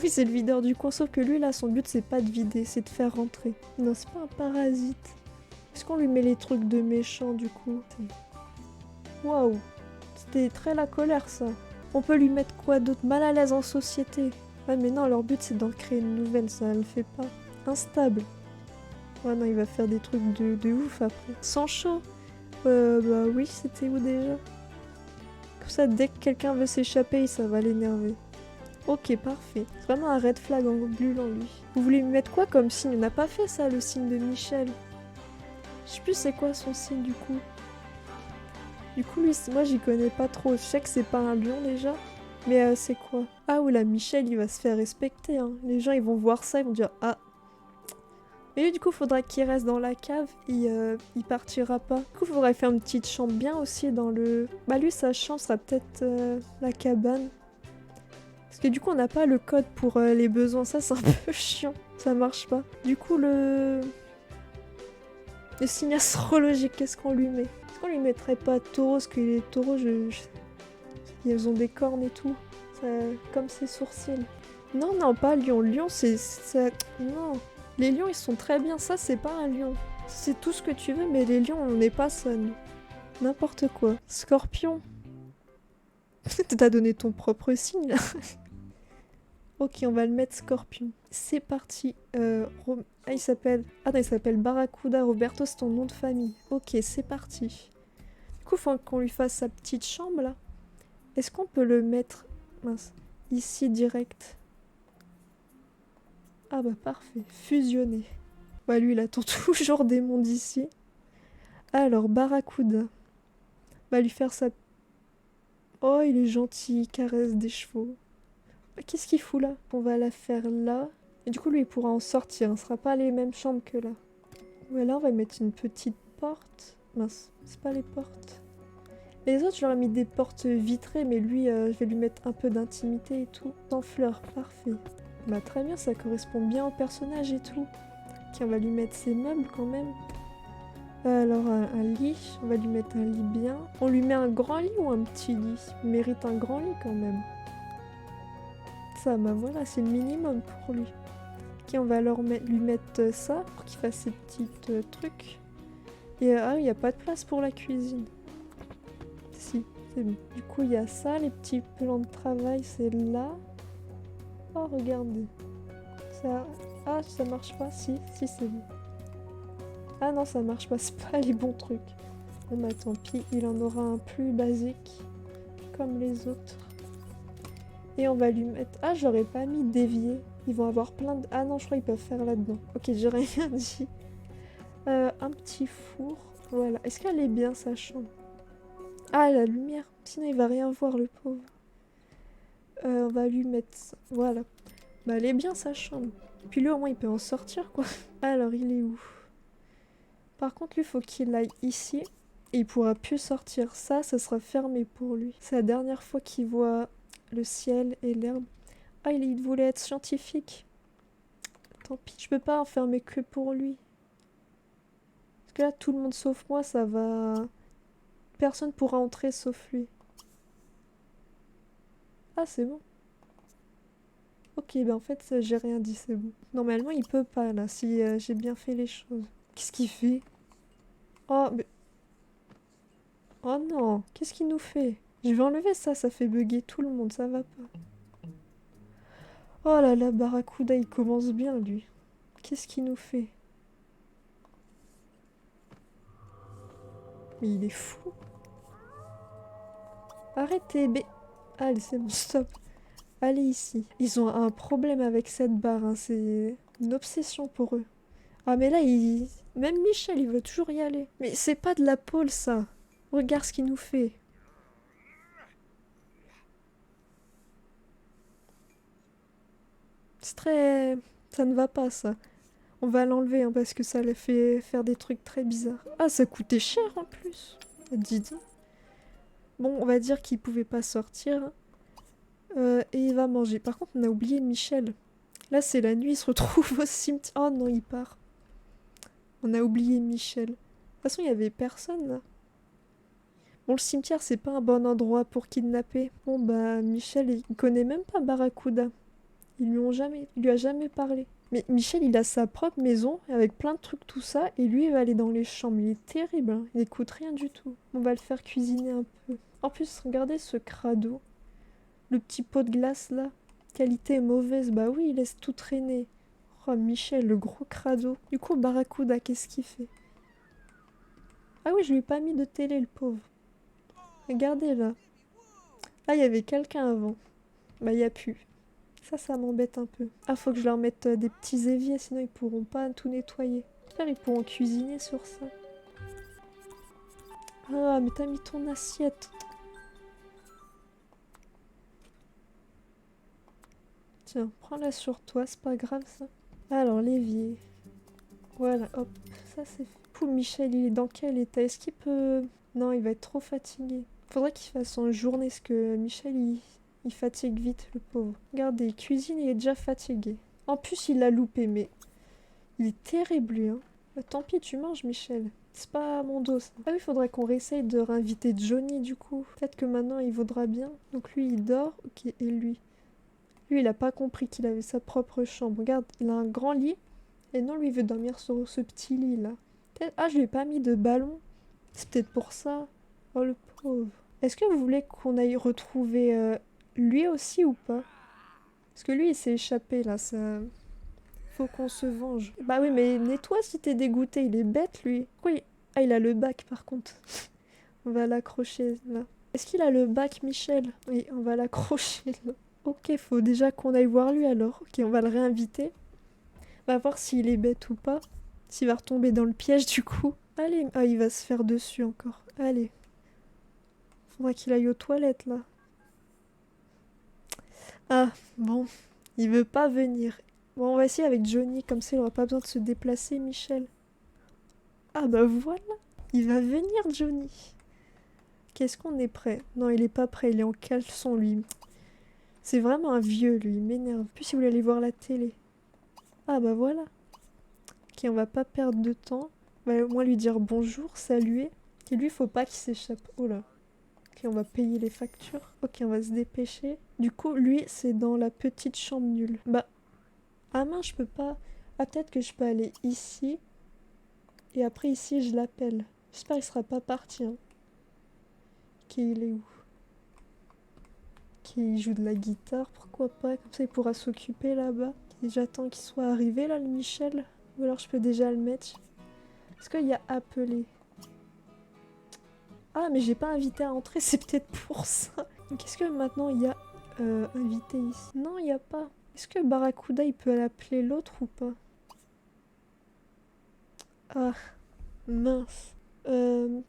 Oui, c'est le videur du coin, sauf que lui, là, son but, c'est pas de vider, c'est de faire rentrer. Non, c'est pas un parasite. Est-ce qu'on lui met les trucs de méchant, du coup? Waouh! C'était très la colère, ça. On peut lui mettre quoi d'autre? Mal à l'aise en société. Ouais, mais non, leur but, c'est d'en créer une nouvelle, ça le fait pas. Instable. Ouais, non, il va faire des trucs de ouf, après. Sans chaud. Bah oui, c'était où, déjà? Comme ça, dès que quelqu'un veut s'échapper, ça va l'énerver. Ok, parfait. C'est vraiment un red flag en brûlant, lui. Vous voulez lui mettre quoi comme signe? On n'a pas fait ça, le signe de Michel. Je sais plus c'est quoi son signe, du coup. Du coup, lui, moi, j'y connais pas trop. Je sais que c'est pas un lion, déjà. Mais c'est quoi? Ah, ou la Michel, il va se faire respecter, hein. Les gens, ils vont voir ça, ils vont dire « Ah !» Mais lui, du coup, faudra qu'il reste dans la cave. Il partira pas. Du coup, faudrait faire une petite chambre bien aussi dans le... Bah lui, sa chambre sera peut-être la cabane. Parce que du coup, on n'a pas le code pour les besoins. Ça, c'est un peu chiant. Ça marche pas. Du coup, le signe astrologique, qu'est-ce qu'on lui met? Est-ce qu'on lui mettrait pas taureau? Parce que les taureaux, ils ont des cornes et tout. Ça... Comme ses sourcils. Non, non, pas lion. Lion, c'est... Non. Les lions, ils sont très bien. Ça, c'est pas un lion. C'est tout ce que tu veux, mais les lions, on n'est pas ça, nous. N'importe quoi. Scorpion. T'as donné ton propre signe, là. Ok, on va le mettre Scorpion. C'est parti. Ah, il s'appelle... Ah non, il s'appelle Barracuda. Roberto, c'est ton nom de famille. Ok, c'est parti. Du coup, faut qu'on lui fasse sa petite chambre, là. Est-ce qu'on peut le mettre... Mince. Ici, direct. Ah bah parfait. Fusionné. Bah lui, il attend toujours des mondes ici. Alors, Barracuda. Bah lui faire sa... Oh, il est gentil, il caresse des chevaux. Qu'est-ce qu'il fout là? On va la faire là. Et du coup, lui, il pourra en sortir. Ce sera pas les mêmes chambres que là. Ouais, là, on va mettre une petite porte. Mince, c'est pas les portes. Les autres, je leur ai mis des portes vitrées, mais lui, je vais lui mettre un peu d'intimité et tout. Sans fleurs, parfait. Bah très bien, ça correspond bien au personnage et tout. Ok, on va lui mettre ses meubles quand même. Alors, un lit, on va lui mettre un lit bien. On lui met un grand lit ou un petit lit? Il mérite un grand lit quand même. Ça, bah voilà, c'est le minimum pour lui. Ok, on va lui mettre ça pour qu'il fasse ses petits trucs. Et ah, il n'y a pas de place pour la cuisine. Si, c'est bon. Du coup, il y a ça, les petits plans de travail, c'est là. Oh, regardez. Ça... Ah, ça marche pas? Si, si, c'est bon. Ah non, ça marche pas, c'est pas les bons trucs. Bon bah tant pis, il en aura un plus basique, comme les autres. Et on va lui mettre... Ah, je l'aurais pas mis d'évier. Ils vont avoir plein de... Ah non, je crois qu'ils peuvent faire là-dedans. Ok, j'ai rien dit. Un petit four. Voilà. Est-ce qu'elle est bien, sa chambre? Ah, la lumière. Sinon, il va rien voir, le pauvre. On va lui mettre ça. Voilà. Bah, elle est bien, sa chambre. Puis lui, au moins, il peut en sortir, quoi. Alors, il est où? Par contre, lui, faut qu'il aille ici. Et il pourra plus sortir. Ça sera fermé pour lui. C'est la dernière fois qu'il voit le ciel et l'herbe. Ah, il voulait être scientifique. Tant pis, je peux pas enfermer que pour lui. Parce que là, tout le monde sauf moi, ça va... Personne pourra entrer sauf lui. Ah, c'est bon. Ok, ben en fait, j'ai rien dit, c'est bon. Normalement, il peut pas, là, si j'ai bien fait les choses. Qu'est-ce qu'il fait? Oh, mais... Oh non, qu'est-ce qu'il nous fait? Je vais enlever ça, ça fait bugger tout le monde, ça va pas. Oh là là, Barracuda, il commence bien, lui. Qu'est-ce qu'il nous fait? Mais il est fou. Arrêtez, mais... Allez, c'est bon, stop. Allez ici. Ils ont un problème avec cette barre, hein. C'est une obsession pour eux. Ah mais là, même Michel, il veut toujours y aller. Mais c'est pas de la pôle, ça. Regarde ce qu'il nous fait. C'est très... Ça ne va pas, ça. On va l'enlever, hein, parce que ça le fait faire des trucs très bizarres. Ah, ça coûtait cher, en plus. Dis donc. Bon, on va dire qu'il pouvait pas sortir. Et il va manger. Par contre, on a oublié Michel. Là, c'est la nuit, il se retrouve au cimetière. Oh non, il part. On a oublié Michel. De toute façon, il y avait personne, là. Bon, le cimetière, c'est pas un bon endroit pour kidnapper. Bon, bah, Michel, il connaît même pas Barracuda. Il lui a jamais parlé. Mais Michel, il a sa propre maison, avec plein de trucs, tout ça, et lui, il va aller dans les chambres. Il est terrible, hein. Il écoute rien du tout. On va le faire cuisiner un peu. En plus, regardez ce crado. Le petit pot de glace, là. Qualité mauvaise, bah oui, il laisse tout traîner. Oh, Michel, le gros crado. Du coup, Barracuda, qu'est-ce qu'il fait? Ah oui, je lui ai pas mis de télé, le pauvre. Regardez, là. Là, il y avait quelqu'un avant. Bah, il y a plus. Ça m'embête un peu. Ah, faut que je leur mette des petits éviers, sinon ils pourront pas tout nettoyer. J'espère ils pourront cuisiner sur ça. Ah, mais t'as mis ton assiette. Tiens, prends-la sur toi, c'est pas grave ça. Alors, l'évier. Voilà, hop, ça c'est fait. Pou, Michel, il est dans quel état? Est-ce qu'il peut... Non, il va être trop fatigué. Faudrait qu'il fasse en journée, parce que Michel, il fatigue vite, le pauvre. Regardez, il cuisine, il est déjà fatigué. En plus, il l'a loupé, mais... Il est terrible, lui, hein. Bah, tant pis, tu manges, Michel. C'est pas mon dos, ça. Ah oui, faudrait qu'on réessaye de réinviter Johnny, du coup. Peut-être que maintenant, il vaudra bien. Donc lui, il dort. Ok, et lui? Lui, il a pas compris qu'il avait sa propre chambre. Regarde, il a un grand lit. Et non, lui, il veut dormir sur ce petit lit-là. Ah, je lui ai pas mis de ballon. C'est peut-être pour ça. Oh, le pauvre. Est-ce que vous voulez qu'on aille retrouver lui aussi ou pas? Parce que lui, il s'est échappé, là. Ça... Faut qu'on se venge. Bah oui, mais nettoie si t'es dégoûté. Il est bête, lui. Oui. Ah, il a le bac, par contre. On va l'accrocher, là. Est-ce qu'il a le bac, Michel? Oui, on va l'accrocher, là. Ok, faut déjà qu'on aille voir lui, alors. Ok, on va le réinviter. On va voir s'il est bête ou pas. S'il va retomber dans le piège, du coup. Allez. Ah, il va se faire dessus, encore. Allez. Faudra qu'il aille aux toilettes, là. Ah, bon. Il veut pas venir. Bon, on va essayer avec Johnny, comme ça il aura pas besoin de se déplacer, Michel. Ah bah voilà, il va venir, Johnny. Qu'est-ce qu'on est prêt? Non, il est pas prêt, il est en caleçon, lui. C'est vraiment un vieux, lui, il m'énerve. Plus si vous voulez aller voir la télé. Ah bah voilà. Ok, on va pas perdre de temps. On va au moins lui dire bonjour, saluer. Et lui, faut pas qu'il s'échappe. Oh là. Ok, on va payer les factures. Ok, on va se dépêcher. Du coup, lui, c'est dans la petite chambre nulle. Bah, ah mince, je peux pas... Ah, peut-être que je peux aller ici. Et après, ici, je l'appelle. J'espère qu'il sera pas parti, hein. Ok, il est où? Ok, il joue de la guitare, pourquoi pas? Comme ça, il pourra s'occuper là-bas. Et j'attends qu'il soit arrivé, là, le Michel. Ou alors, je peux déjà le mettre. Est-ce qu'il y a appelé? Ah, mais j'ai pas invité à entrer, c'est peut-être pour ça. Donc, est-ce que maintenant, il y a invité ici? Non, il y a pas. Est-ce que Barracuda, il peut appeler l'autre ou pas? Ah, mince.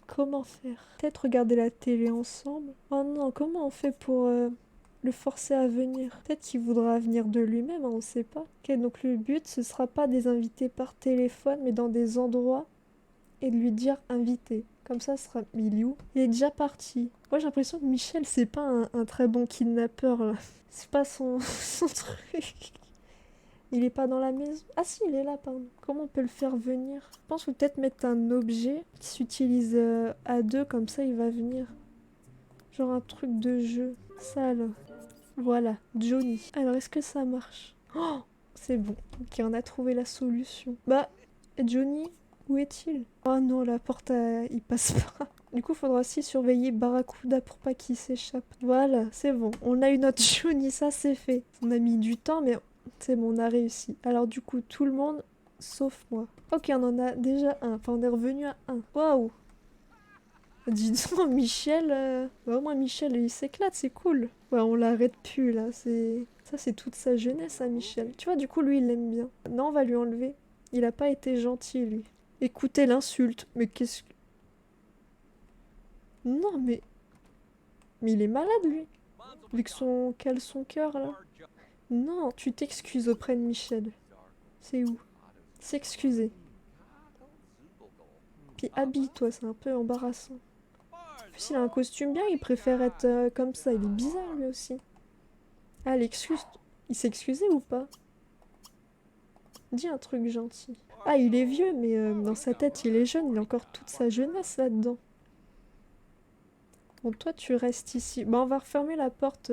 Comment faire? Peut-être regarder la télé ensemble? Oh non, comment on fait pour le forcer à venir? Peut-être qu'il voudra venir de lui-même, hein, on sait pas. Ok, donc le but, ce sera pas des invités par téléphone, mais dans des endroits et de lui dire invité. Comme ça, ce sera... Mais il est où? Il est déjà parti. Moi, j'ai l'impression que Michel, c'est pas un très bon kidnappeur, là. C'est pas son truc. Il est pas dans la maison. Ah si, il est là, pardon. Comment on peut le faire venir? Je pense qu'il faut peut-être mettre un objet qui s'utilise à deux, comme ça il va venir. Genre un truc de jeu. Ça là. Voilà, Johnny. Alors, est-ce que ça marche? Oh, c'est bon. Ok, on a trouvé la solution. Bah, Johnny, où est-il? Oh non, la porte, il passe pas. Du coup, faudra aussi surveiller Barracuda pour pas qu'il s'échappe. Voilà, c'est bon. On a eu notre Johnny, ça c'est fait. On a mis du temps, mais c'est bon, on a réussi. Alors du coup, tout le monde, sauf moi. Ok, on en a déjà un. Enfin, on est revenu à un. Waouh! Dis donc, Michel... bah, au moins, Michel, il s'éclate, c'est cool. Ouais, on l'arrête plus, là. Ça, c'est toute sa jeunesse, à Michel. Tu vois, du coup, lui, il l'aime bien. Non, on va lui enlever. Il a pas été gentil, lui. Écoutez l'insulte. Mais qu'est-ce que... Non, mais il est malade, lui. Vu que cale son cœur, là. Non, tu t'excuses auprès de Michel. C'est où? S'excuser. Puis habille-toi, c'est un peu embarrassant. En plus, il a un costume bien, il préfère être comme ça. Il est bizarre, lui aussi. Ah, l'excuse... Il s'est excusé ou pas? Dis un truc gentil. Ah, il est vieux, mais dans sa tête, il est jeune. Il a encore toute sa jeunesse là-dedans. Bon, toi, tu restes ici. Bon, on va refermer la porte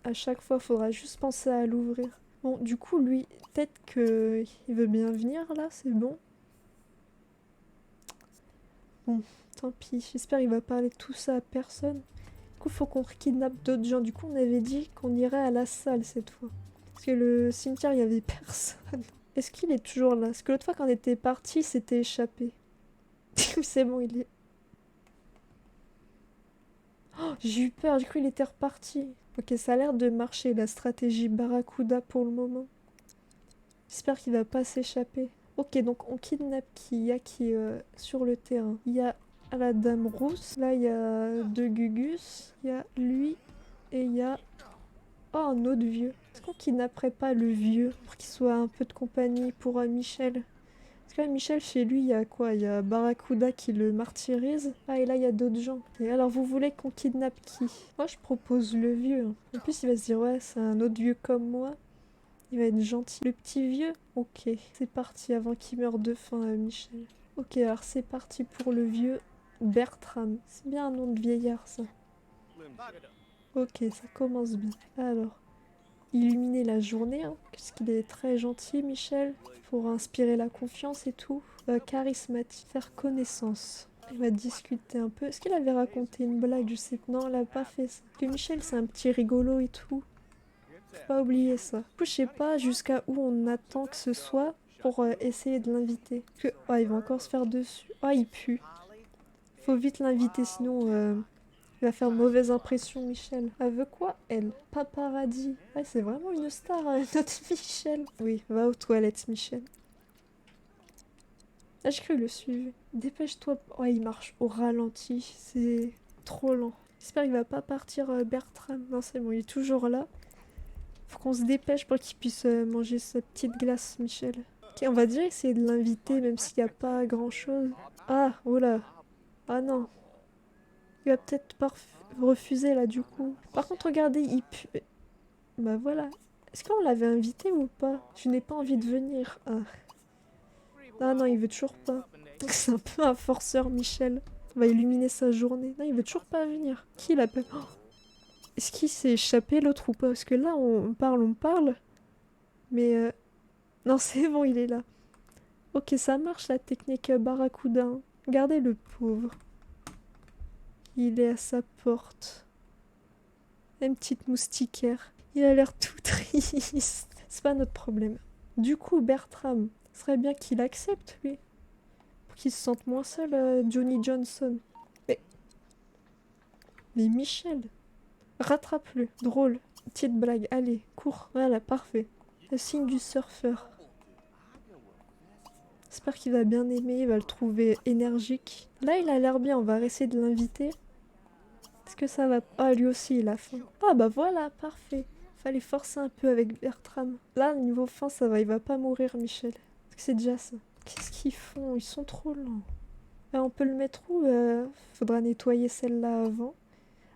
à chaque fois. Faudra juste penser à l'ouvrir. Bon, du coup, lui, peut-être que il veut bien venir, là. C'est bon. Bon, tant pis. J'espère qu'il va parler de tout ça à personne. Du coup, faut qu'on kidnappe d'autres gens. Du coup, on avait dit qu'on irait à la salle cette fois. Parce que le cimetière, il y avait personne. Est-ce qu'il est toujours là? Parce que l'autre fois, quand on était parti, il s'était échappé. C'est bon, il est... Oh, j'ai eu peur, j'ai cru qu'il était reparti. Ok, ça a l'air de marcher, la stratégie Barracuda pour le moment. J'espère qu'il va pas s'échapper. Ok, donc on kidnappe qui? Il y a qui sur le terrain? Il y a la dame rousse. Là, il y a deux Gugus. Il y a lui. Et il y a... Oh, un autre vieux. Est-ce qu'on kidnapperait pas le vieux pour qu'il soit un peu de compagnie pour Michel? Parce que là, Michel, chez lui, il y a quoi? Il y a Barracuda qui le martyrise. Ah, et là, il y a d'autres gens. Et alors, vous voulez qu'on kidnappe qui? Moi, je propose le vieux. En plus, il va se dire, ouais, c'est un autre vieux comme moi. Il va être gentil. Le petit vieux? Ok, c'est parti avant qu'il meure de faim, Michel. Ok, alors c'est parti pour le vieux Bertram. C'est bien un nom de vieillard, ça. Ok, ça commence bien. Alors, illuminer la journée, hein, parce qu'il est très gentil, Michel, pour inspirer la confiance et tout. Charismatique, faire connaissance. Il va discuter un peu. Est-ce qu'il avait raconté une blague? Je sais que non, il a pas fait ça. Parce que Michel, c'est un petit rigolo et tout. Faut pas oublier ça. Du coup, je sais pas jusqu'à où on attend que ce soit pour essayer de l'inviter. Parce que... Oh, il va encore se faire dessus. Oh, il pue. Faut vite l'inviter, sinon... Il va faire mauvaise impression, Michel. Elle veut quoi, elle? Paparazzi. Ouais, c'est vraiment une star, notre Michel. Oui, va aux toilettes, Michel. Ah, j'ai cru le suivre. Dépêche-toi. Ouais, il marche au ralenti. C'est trop lent. J'espère qu'il va pas partir, Bertram. Non, c'est bon, il est toujours là. Faut qu'on se dépêche pour qu'il puisse manger sa petite glace, Michel. Ok, on va dire essayer de l'inviter, même s'il n'y a pas grand-chose. Ah, oh là. Ah non. Il va peut-être pas refuser là du coup. Par contre, regardez, il pue. Bah voilà. Est-ce qu'on l'avait invité ou pas? Je n'ai pas envie de venir. Ah. Ah non, il veut toujours pas. C'est un peu un forceur, Michel. On va illuminer sa journée. Non, il veut toujours pas venir. Qui l'appelle? Oh, est-ce qu'il s'est échappé l'autre ou pas? Parce que là, on parle, on parle. Mais non, c'est bon, il est là. Ok, ça marche la technique Barracuda, hein. Regardez le pauvre. Il est à sa porte. Une petite moustiquaire. Il a l'air tout triste. C'est pas notre problème. Du coup, Bertram, ce serait bien qu'il accepte, lui. Pour qu'il se sente moins seul, Johnny Johnson. Mais... Mais Michel, rattrape-le. Drôle. Petite blague. Allez, cours. Voilà, parfait. Le signe du surfeur. J'espère qu'il va bien aimer, il va le trouver énergique. Là, il a l'air bien, on va essayer de l'inviter. Est-ce que ça va... Ah, lui aussi, il a faim. Ah, bah voilà, parfait. Fallait forcer un peu avec Bertram. Là, niveau faim, ça va, il va pas mourir, Michel. Parce que c'est déjà ça. Qu'est-ce qu'ils font? Ils sont trop lents. Ah, on peut le mettre où? Faudra nettoyer celle-là avant.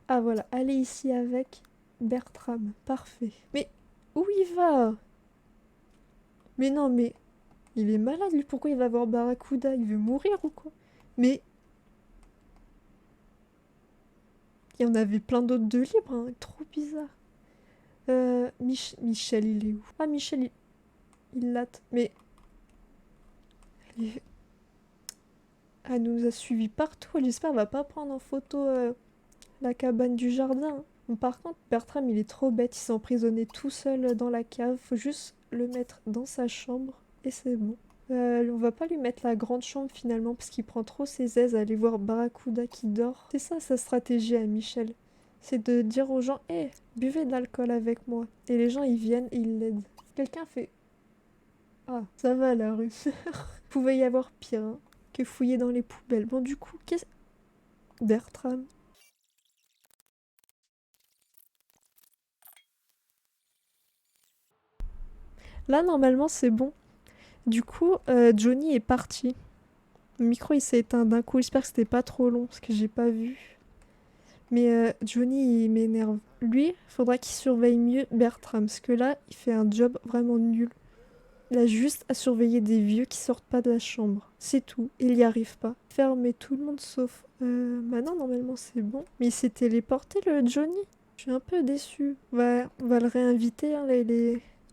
Ah, voilà, allez ici avec Bertram. Parfait. Mais où il va? Mais non, mais... Il est malade, lui. Pourquoi il va voir Barracuda? Il veut mourir ou quoi? Mais... Il y en avait plein d'autres de libres, hein. Trop bizarre. Michel, il est où? Ah, Michel, il l'attend. Mais... Elle nous a suivis partout. J'espère qu'elle va pas prendre en photo la cabane du jardin, hein. Bon, par contre, Bertram, il est trop bête. Il s'est emprisonné tout seul dans la cave. Faut juste le mettre dans sa chambre. Et c'est bon. On va pas lui mettre la grande chambre finalement parce qu'il prend trop ses aises à aller voir Barracuda qui dort. C'est ça sa stratégie à Michel. C'est de dire aux gens, hé, buvez de l'alcool avec moi. Et les gens ils viennent et ils l'aident. Quelqu'un fait, ah, ça va la rue. Pouvait y avoir pire hein, que fouiller dans les poubelles. Bon du coup, qu'est-ce... Bertram. Là normalement c'est bon. Du coup, Johnny est parti. Le micro il s'est éteint d'un coup. J'espère que c'était pas trop long parce que j'ai pas vu. Mais Johnny, il m'énerve. Lui, faudra qu'il surveille mieux Bertram, parce que là, il fait un job vraiment nul. Il a juste à surveiller des vieux qui sortent pas de la chambre. C'est tout. Il y arrive pas. Fermer tout le monde sauf... Maintenant, normalement, c'est bon. Mais il s'est téléporté, le Johnny. Je suis un peu déçue. On va le réinviter, hein, là,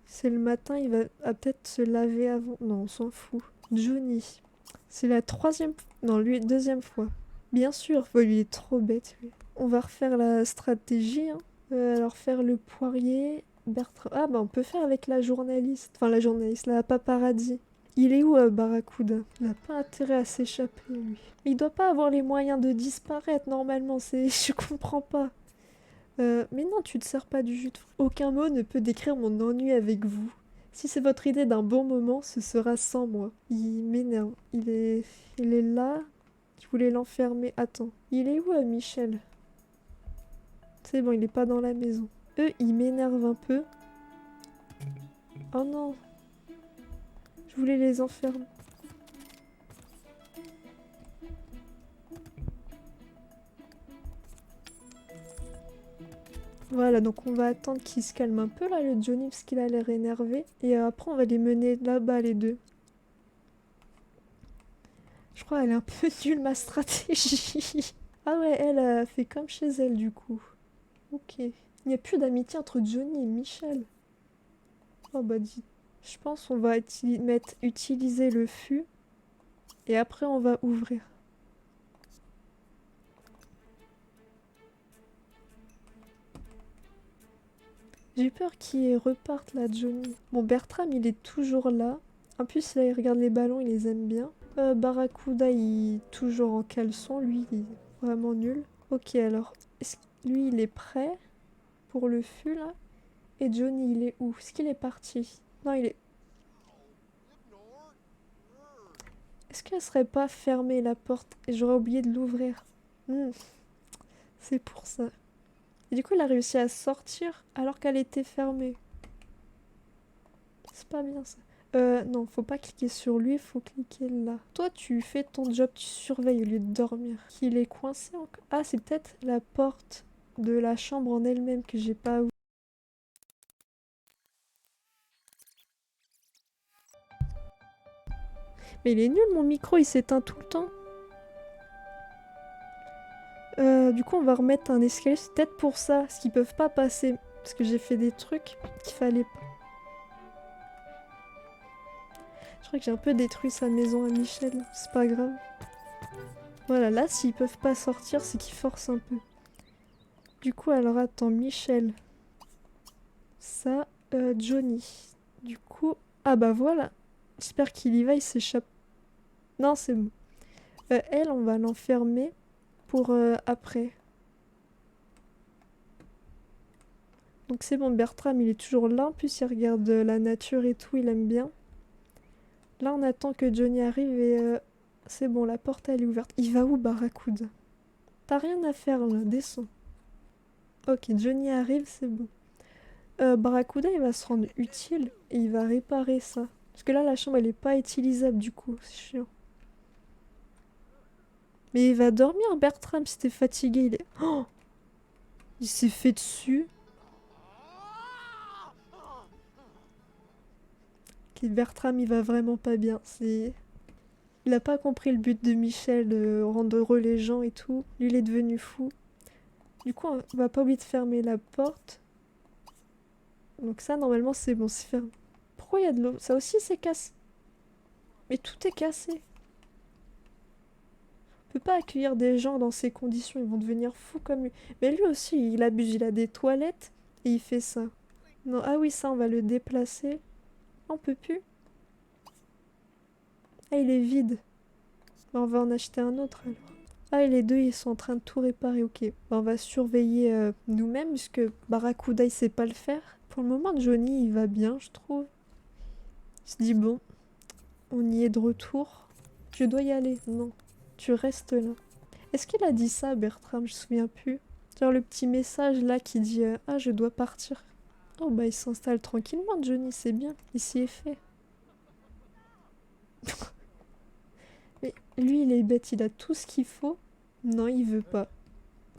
c'est le matin, il va peut-être se laver avant. Non, on s'en fout. Johnny. C'est la troisième... Non, lui, deuxième fois. Bien sûr, lui, il est trop bête, lui. On va refaire la stratégie, hein. Alors faire le poirier, Bertrand... Ah bah on peut faire avec la journaliste. Enfin la journaliste, la paparazzi. Il est où Barracuda? Il n'a pas intérêt à s'échapper lui. Il doit pas avoir les moyens de disparaître normalement, c'est... Je comprends pas. Mais non, tu te sers pas du jus de fruits. Aucun mot ne peut décrire mon ennui avec vous. Si c'est votre idée d'un bon moment, ce sera sans moi. Il m'énerve. Il est là. Je voulais l'enfermer. Attends. Il est où Michel? C'est bon, il est pas dans la maison. Eux, ils m'énervent un peu. Oh non. Je voulais les enfermer. Voilà, donc on va attendre qu'il se calme un peu là, le Johnny, parce qu'il a l'air énervé. Et après, on va les mener là-bas, les deux. Je crois qu'elle est un peu nulle, ma stratégie. Ah ouais, elle a fait comme chez elle, du coup. Ok. Il n'y a plus d'amitié entre Johnny et Michel. Oh bah dis. Je pense qu'on va utiliser le fût. Et après, on va ouvrir. J'ai peur qu'il reparte là, Johnny. Bon, Bertram, il est toujours là. En plus, là, il regarde les ballons, il les aime bien. Barracuda, il est toujours en caleçon. Lui, il est vraiment nul. Ok, alors, lui, il est prêt pour le fût, là? Et Johnny, il est où? Est-ce qu'il est parti? Non, il est... Est-ce qu'elle serait pas fermée, la porte? Et j'aurais oublié de l'ouvrir. Hmm, c'est pour ça. Et du coup, il a réussi à sortir alors qu'elle était fermée. C'est pas bien ça. Non, faut pas cliquer sur lui, faut cliquer là. Toi, tu fais ton job, tu surveilles au lieu de dormir. Qu'il est coincé encore. Ah, c'est peut-être la porte de la chambre en elle-même que j'ai pas ouvert. Mais il est nul, mon micro, il s'éteint tout le temps. Du coup, on va remettre un escalier. C'est peut-être pour ça, parce qu'ils peuvent pas passer. Parce que j'ai fait des trucs qu'il fallait pas. Je crois que j'ai un peu détruit sa maison à Michel. C'est pas grave. Voilà, là, s'ils peuvent pas sortir, c'est qu'ils forcent un peu. Du coup, alors attends, Michel. Ça, Johnny. Du coup... Ah bah voilà. J'espère qu'il y va, il s'échappe. Non, c'est bon. Elle, on va l'enfermer pour après. Donc c'est bon, Bertram, il est toujours là. En plus, il regarde la nature et tout, il aime bien. Là, on attend que Johnny arrive et... c'est bon, la porte, elle est ouverte. Il va où, Barracuda? T'as rien à faire, là. Descends. Ok, Johnny arrive, c'est bon. Barracuda, il va se rendre utile et il va réparer ça. Parce que là, la chambre, elle est pas utilisable, du coup. C'est chiant. Mais il va dormir, Bertram, si t'es fatigué. Oh, il s'est fait dessus. Ok, Bertram, il va vraiment pas bien. Il a pas compris le but de Michel, de rendre heureux les gens et tout. Lui, il est devenu fou. Du coup, on va pas oublier de fermer la porte. Donc ça, normalement, c'est bon, c'est fermé. Pourquoi il y a de l'eau? Ça aussi, c'est cassé. Mais tout est cassé. On peut pas accueillir des gens dans ces conditions, ils vont devenir fous comme lui. Mais lui aussi, il abuse, il a des toilettes et il fait ça. Non, ah oui, ça, on va le déplacer. On peut plus. Ah, il est vide. Bah, on va en acheter un autre alors. Ah, et les deux, ils sont en train de tout réparer, ok. Bah, on va surveiller nous-mêmes, puisque Barracuda, il sait pas le faire. Pour le moment, Johnny, il va bien, je trouve. Il se dit, bon, on y est de retour. Je dois y aller. Non, tu restes là. Est-ce qu'il a dit ça, Bertram? Je me souviens plus. Genre le petit message là qui dit ah, je dois partir. Oh, bah, il s'installe tranquillement, Johnny, c'est bien. Il s'y est fait. Mais lui, il est bête, il a tout ce qu'il faut. Non, il veut pas.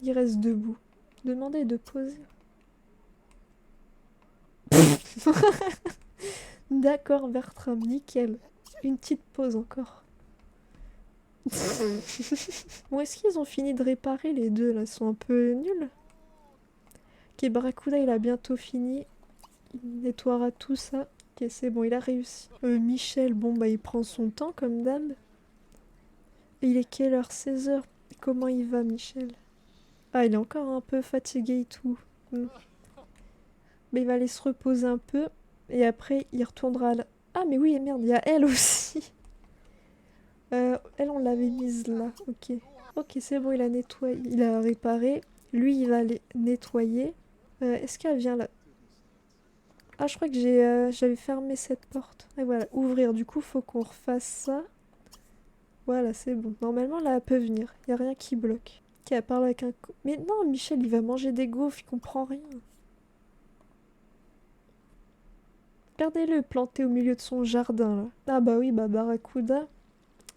Il reste debout. Demandez de poser. D'accord, Bertram, nickel. Une petite pause encore. Bon, est-ce qu'ils ont fini de réparer les deux là? Ils sont un peu nuls. Ok, Barracuda, il a bientôt fini. Il nettoiera tout ça. Ok, c'est bon, il a réussi. Michel, bon, bah, il prend son temps comme d'hab. Et il est quelle heure? 16 h. Comment il va, Michel? Ah, il est encore un peu fatigué et tout. Mais il va aller se reposer un peu. Et après, il retournera à la... Ah, mais oui, merde, il y a elle aussi. Elle, on l'avait mise là. Ok. Ok, c'est bon, il a nettoyé. Il a réparé. Lui, il va aller nettoyer. Est-ce qu'elle vient là? Ah, je crois que j'avais fermé cette porte. Et voilà, ouvrir. Du coup, faut qu'on refasse ça. Voilà, c'est bon. Normalement, là, elle peut venir. Il a rien qui bloque. Ok, elle parle avec un... Mais non, Michel, il va manger des gaufres. Il comprend rien. Regardez-le planté au milieu de son jardin, là. Ah bah oui, bah Barracuda.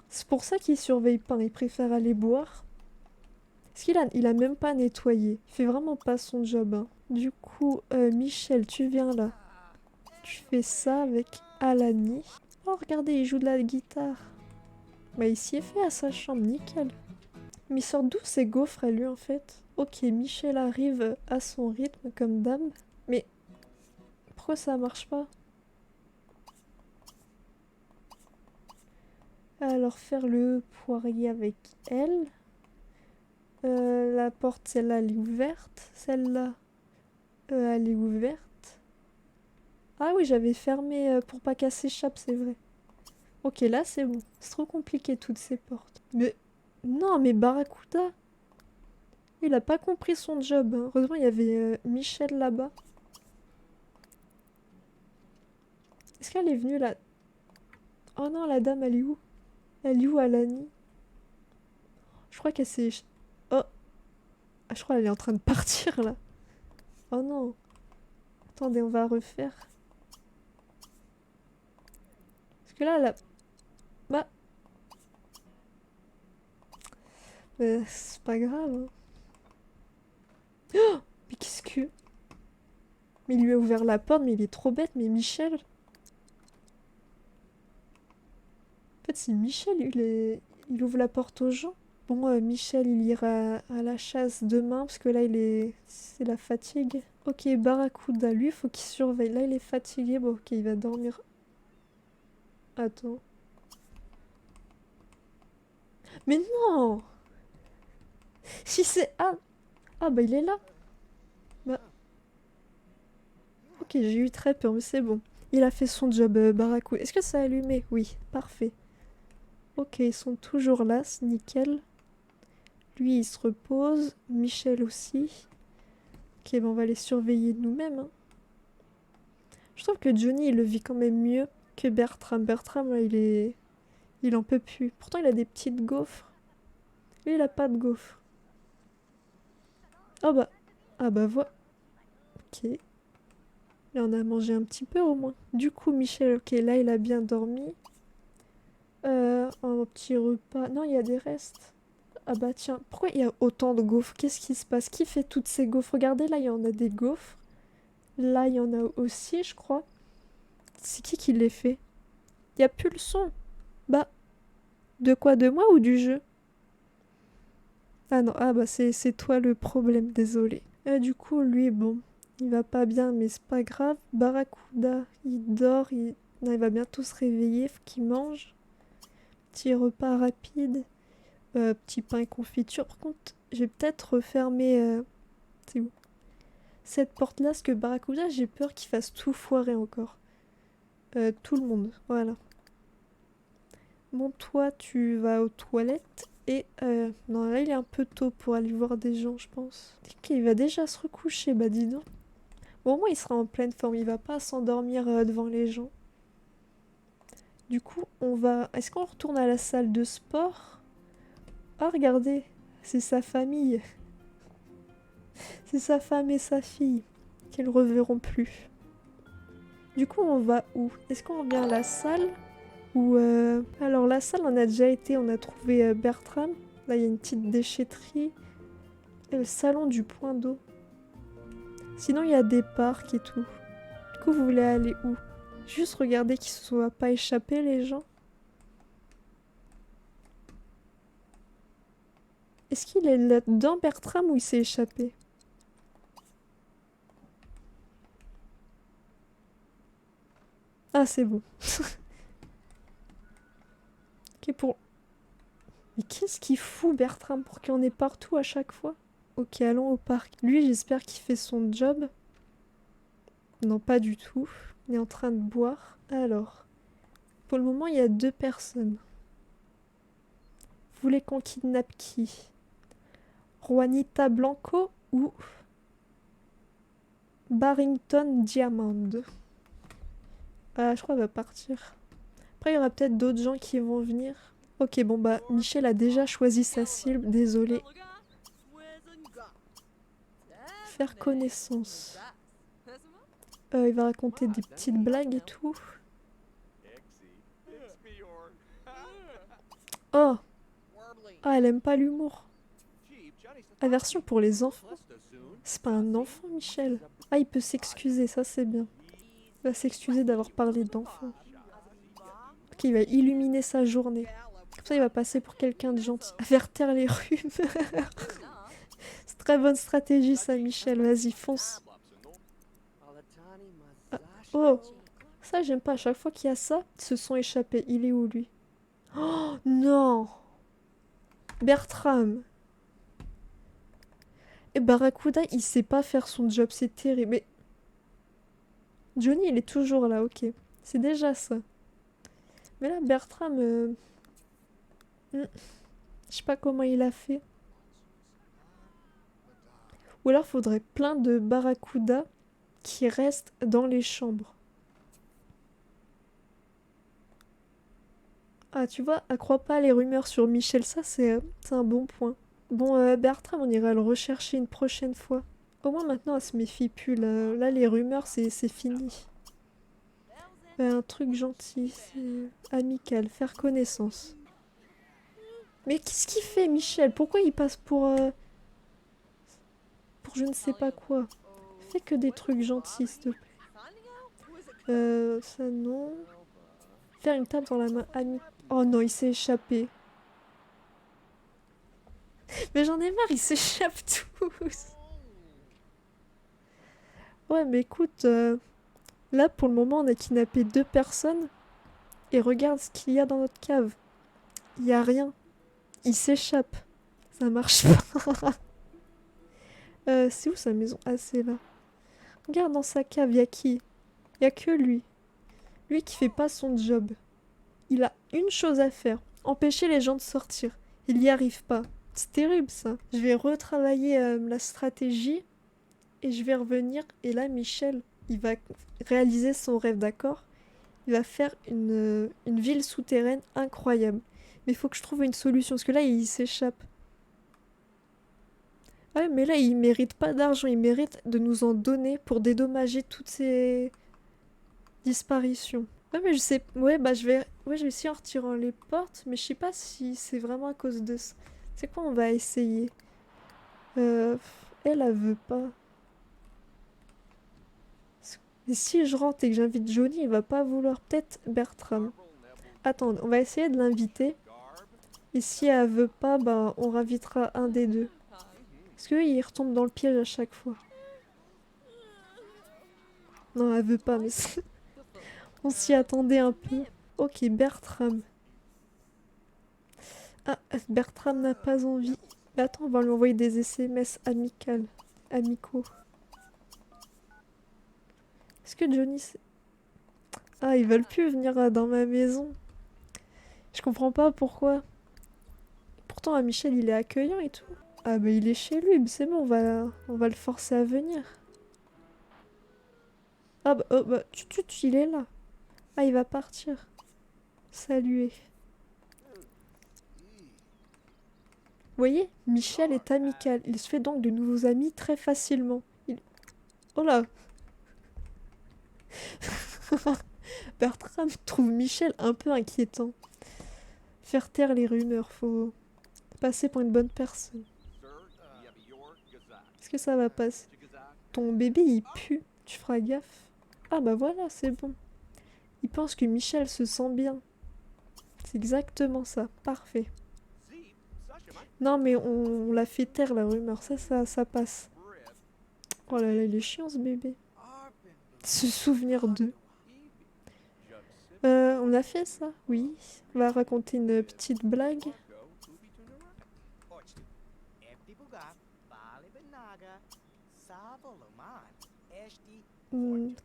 C'est pour ça qu'il surveille pas. Il préfère aller boire. Parce qu'il a même pas nettoyé. Il fait vraiment pas son job, hein. Du coup, Michel, tu viens là. Tu fais ça avec Alani. Oh, regardez, il joue de la guitare. Bah, il s'y est fait à sa chambre, nickel. Mais il sort d'où ces gaufres à lui, en fait? Ok, Michel arrive à son rythme, comme dame. Mais pourquoi ça marche pas? Alors, faire le poirier avec elle. La porte, celle-là, elle est ouverte. Celle-là, elle est ouverte. Ah oui, j'avais fermé pour pas qu'elle s'échappe, c'est vrai. Ok, là, c'est bon. C'est trop compliqué, toutes ces portes. Mais... Non, mais Barracuda, il a pas compris son job, hein. Heureusement, il y avait Michel là-bas. Est-ce qu'elle est venue là? Oh non, la dame, elle est où? Elle est où, Alani? Je crois qu'elle s'est... Oh, ah, je crois qu'elle est en train de partir, là. Oh non. Attendez, on va refaire. Parce que là, elle a... Bah... c'est pas grave, hein. Mais qu'est-ce que... Mais il lui a ouvert la porte, mais il est trop bête, mais Michel... En fait, si Michel, il ouvre la porte aux gens. Bon, Michel, il ira à la chasse demain, parce que là, c'est la fatigue. Ok, Barracuda, lui, faut qu'il surveille. Là, il est fatigué. Bon, ok, il va dormir. Attends. Mais non! Si c'est... Ah! Ah, bah, il est là. Bah... Ok, j'ai eu très peur, mais c'est bon. Il a fait son job, Barracuda. Est-ce que ça a allumé? Oui, parfait. Ok, ils sont toujours là, c'est nickel. Lui, il se repose. Michel aussi. Ok, bah, on va les surveiller nous-mêmes, hein. Je trouve que Johnny, il le vit quand même mieux que Bertram. Bertram, là, il en peut plus. Pourtant, il a des petites gaufres. Lui, il a pas de gaufres. Ah bah... Ah bah, voilà. Ok. Là, on a mangé un petit peu, au moins. Du coup, Michel, ok, là, il a bien dormi. Un petit repas... Non, il y a des restes. Ah bah, tiens. Pourquoi il y a autant de gaufres? Qu'est-ce qui se passe? Qui fait toutes ces gaufres? Regardez, là, il y en a des gaufres. Là, il y en a aussi, je crois. C'est qui les fait? Il y a plus le son. Bah... De quoi? De moi ou du jeu? Ah non, ah bah c'est toi le problème, désolé. Du coup, lui, bon, il va pas bien, mais c'est pas grave. Barracuda, il dort, non, il va bientôt se réveiller, faut qu'il mange. Petit repas rapide, petit pain et confiture. Par contre, je vais peut-être refermer... c'est où? Cette porte-là, parce que Barracuda, j'ai peur qu'il fasse tout foirer encore. Tout le monde, voilà. Bon, toi, tu vas aux toilettes. Et non, là, il est un peu tôt pour aller voir des gens, je pense. Ok, il va déjà se recoucher, bah dis donc. Bon, au moins, il sera en pleine forme. Il va pas s'endormir devant les gens. Du coup, on va... Est-ce qu'on retourne à la salle de sport? Ah, regardez, c'est sa famille. C'est sa femme et sa fille. Qu'elles reverront plus. Du coup, on va où? Est-ce qu'on revient à la salle? Ou alors, la salle, on a déjà été. On a trouvé Bertram. Là, il y a une petite déchetterie. Et le salon du point d'eau. Sinon, il y a des parcs et tout. Du coup, vous voulez aller où? Juste regarder qu'ils ne se soient pas échappés, les gens. Est-ce qu'il est là-dedans, Bertram, ou il s'est échappé? Ah, c'est bon. Ok, pour... Mais qu'est-ce qu'il fout, Bertram, pour qu'il y en ait partout à chaque fois? Ok, allons au parc. Lui, j'espère qu'il fait son job. Non, pas du tout. Il est en train de boire. Alors, pour le moment, il y a 2 personnes. Vous voulez qu'on kidnappe qui? Juanita Blanco ou Barrington Diamond? Ah, je crois qu'elle va partir. Après, il y aura peut-être d'autres gens qui vont venir. Ok, bon bah, Michel a déjà choisi sa cible. Désolé. Faire connaissance. Il va raconter des petites blagues et tout. Oh! Ah, elle aime pas l'humour. Aversion pour les enfants. C'est pas un enfant, Michel. Ah, il peut s'excuser, ça c'est bien. Il va s'excuser d'avoir parlé d'enfant. Ok, il va illuminer sa journée. Comme ça, il va passer pour quelqu'un de gentil. Avertir les rumeurs. C'est très bonne stratégie, ça, Michel. Vas-y, fonce. Ah, oh! Ça, j'aime pas. À chaque fois qu'il y a ça, ils se sont échappés. Il est où, lui? Oh, non! Bertram! Et Barracuda, il sait pas faire son job, c'est terrible. Mais Johnny, il est toujours là, ok. C'est déjà ça. Mais là, Bertram, je sais pas comment il a fait. Ou alors, faudrait plein de Barracuda qui restent dans les chambres. Ah, tu vois, accrois pas les rumeurs sur Michel, ça, c'est un bon point. Bon, Bertram, on ira le rechercher une prochaine fois. Au moins, maintenant, elle se méfie plus, là. Là, les rumeurs, c'est fini. Un truc gentil, c'est amical, faire connaissance. Mais qu'est-ce qu'il fait, Michel? Pourquoi il passe pour je ne sais pas quoi? Fais que des trucs gentils, s'il te plaît. Ça non. Faire une tape dans la main ami. Oh non, il s'est échappé. Mais j'en ai marre, ils s'échappent tous. Ouais, mais écoute, là pour le moment, on a kidnappé 2 personnes. Et regarde ce qu'il y a dans notre cave. Il y a rien. Il s'échappe. Ça marche pas. C'est où sa maison? Ah, c'est là. Regarde dans sa cave, y a qui? Y a que lui. Lui qui fait pas son job. Il a une chose à faire, empêcher les gens de sortir. Il n'y arrive pas. C'est terrible ça. Je vais retravailler la stratégie et je vais revenir. Et là, Michel, il va réaliser son rêve, d'accord? Il va faire une ville souterraine incroyable. Mais il faut que je trouve une solution parce que là, il s'échappe. Ah ouais, mais là, il mérite pas d'argent. Il mérite de nous en donner pour dédommager toutes ces disparitions. Ouais, mais je sais. Ouais, bah je vais essayer en retirant les portes, mais je sais pas si c'est vraiment à cause de ça. C'est quoi, on va essayer. Elle veut pas. Mais si je rentre et que j'invite Johnny, il va pas vouloir. Peut-être Bertram. Attends, on va essayer de l'inviter. Et si elle veut pas, bah on ravitera un des deux. Parce qu'il retombe dans le piège à chaque fois. Non, elle veut pas, mais on s'y attendait un peu. Ok, Bertram. Ah, Bertram n'a pas envie. Mais attends, on va lui envoyer des SMS amicaux. Est-ce que Johnny... Ah, ils veulent plus venir dans ma maison. Je comprends pas pourquoi. Pourtant, Michel, il est accueillant et tout. Ah bah il est chez lui, mais c'est bon, on va le forcer à venir. Ah bah, oh, bah il est là. Ah, il va partir. Saluer. Vous voyez, Michel est amical. Il se fait donc de nouveaux amis très facilement. Oh là. Bertram trouve Michel un peu inquiétant. Faire taire les rumeurs, faut passer pour une bonne personne. Est-ce que ça va passer? Ton bébé, il pue. Tu feras gaffe. Ah bah voilà, c'est bon. Il pense que Michel se sent bien. C'est exactement ça. Parfait. Non, mais on l'a fait taire, la rumeur. Ça passe. Oh là là, il est chiant, ce bébé. Se souvenir d'eux. On a fait ça, oui. On va raconter une petite blague.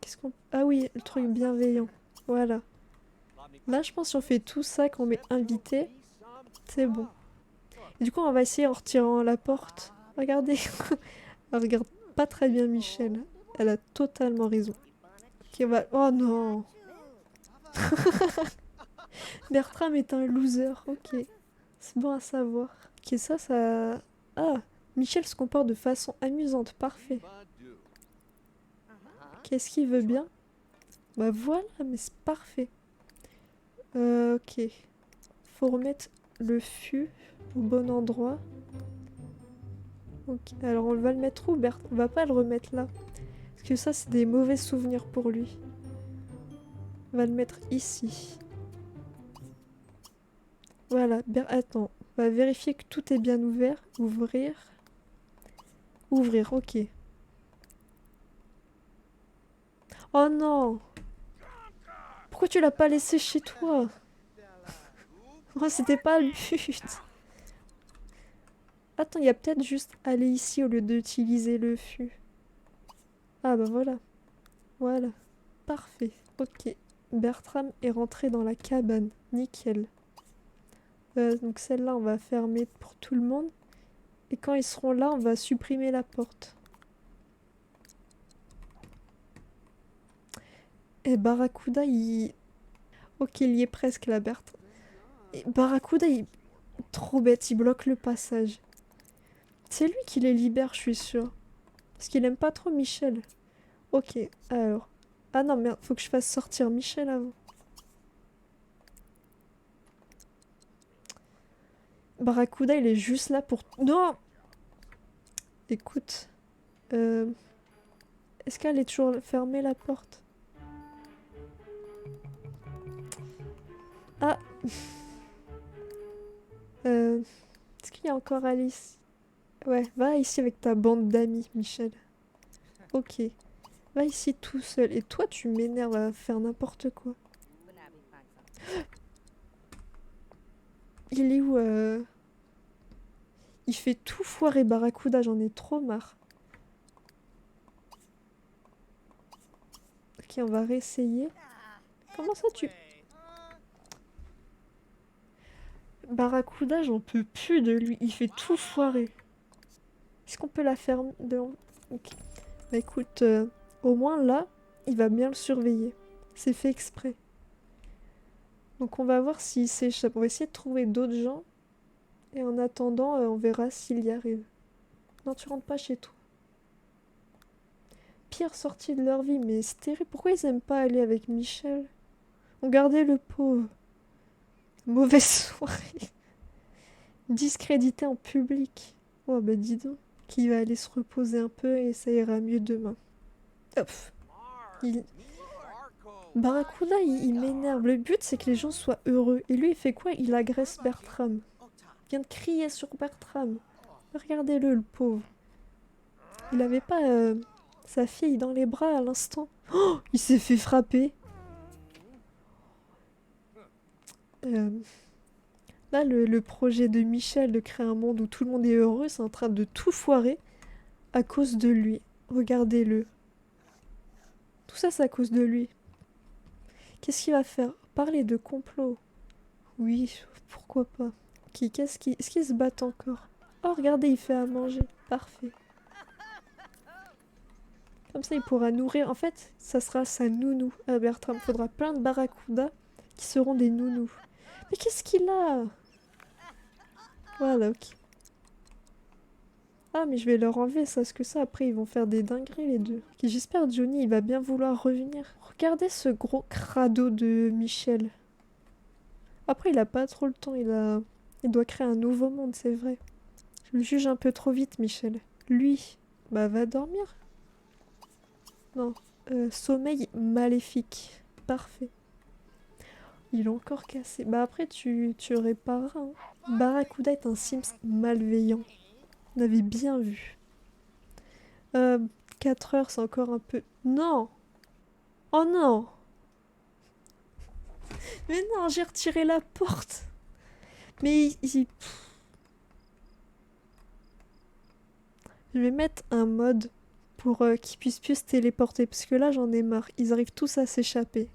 Qu'est-ce qu'on... Ah oui, le truc bienveillant. Voilà. Là, je pense qu'on fait tout ça, qu'on met invité. C'est bon. Et du coup, on va essayer en retirant la porte. Regardez. Elle regarde pas très bien Michel. Elle a totalement raison. Ok, on va... Oh non. Bertram est un loser. Ok. C'est bon à savoir. Ok, ça... Ah, Michel se comporte de façon amusante. Parfait. Qu'est-ce qu'il veut bien? Bah voilà, mais c'est parfait. Ok. Faut remettre le fût au bon endroit. Ok, alors on va le mettre où, Bert? On va pas le remettre là. Parce que ça, c'est des mauvais souvenirs pour lui. On va le mettre ici. Voilà, attends. On va vérifier que tout est bien ouvert. Ouvrir. Ouvrir, ok. Oh non! Pourquoi tu l'as pas laissé chez toi? Oh, c'était pas le but. Attends, il y a peut-être juste aller ici au lieu d'utiliser le fût. Ah bah voilà. Voilà. Parfait. Ok. Bertram est rentré dans la cabane. Nickel. Donc celle-là, on va fermer pour tout le monde. Et quand ils seront là, on va supprimer la porte. Et Barracuda, il... Ok, il y est presque là, Bertram. Et Barracuda, il... Trop bête, il bloque le passage. C'est lui qui les libère, je suis sûre. Parce qu'il aime pas trop Michel. Ok, alors... Ah non, merde, faut que je fasse sortir Michel avant. Barracuda, il est juste là pour... Non! Écoute... Est-ce qu'elle est toujours fermée, la porte? Ah! Est-ce qu'il y a encore Alice? Ouais, va ici avec ta bande d'amis, Michel. Ok. Va ici tout seul. Et toi, tu m'énerves à faire n'importe quoi. Il est où Il fait tout foirer Barracuda, j'en ai trop marre. Ok, on va réessayer. Comment ça tu... Barracuda, j'en peux plus de lui. Il fait tout foirer. Est-ce qu'on peut la fermer dehors? Ok. Bah écoute, au moins là, il va bien le surveiller. C'est fait exprès. Donc on va voir s'il s'échappe. On va essayer de trouver d'autres gens. Et en attendant, on verra s'il y arrive. Non, tu rentres pas chez toi. Pire sortie de leur vie, mais c'est terrible. Pourquoi ils aiment pas aller avec Michel? Regardez le pauvre. Mauvaise soirée. Discrédité en public. Oh bah dis donc. Qui va aller se reposer un peu et ça ira mieux demain. Hop. Il... Barracuda, il m'énerve. Le but, c'est que les gens soient heureux. Et lui, il fait quoi? Il agresse Bertram. Il vient de crier sur Bertram. Regardez-le, le pauvre. Il avait pas sa fille dans les bras à l'instant. Oh, il s'est fait frapper. Là, le projet de Michel de créer un monde où tout le monde est heureux, c'est en train de tout foirer à cause de lui. Regardez-le. Tout ça, c'est à cause de lui. Qu'est-ce qu'il va faire? Parler de complot. Oui, pourquoi pas. Est-ce qu'il se bat encore? Oh, regardez, il fait à manger. Parfait. Comme ça, il pourra nourrir. En fait, ça sera sa nounou à Bertram. Faudra plein de barracudas qui seront des nounous. Mais qu'est-ce qu'il a? Voilà, ok. Ah, mais je vais leur enlever ça, parce que ça, après, ils vont faire des dingueries, les deux. Ok, j'espère Johnny, il va bien vouloir revenir. Regardez ce gros crado de Michel. Après, il a pas trop le temps, il doit créer un nouveau monde, c'est vrai. Je le juge un peu trop vite, Michel. Lui, bah, va dormir. Non. Sommeil maléfique. Parfait. Il est encore cassé. Bah après, tu répareras, hein. Barracuda est un Sims malveillant. On avait bien vu. Euh, 4 heures, c'est encore un peu... Non! Oh non! Mais non, j'ai retiré la porte! Mais je vais mettre un mode pour qu'ils puissent plus se téléporter. Parce que là, j'en ai marre. Ils arrivent tous à s'échapper.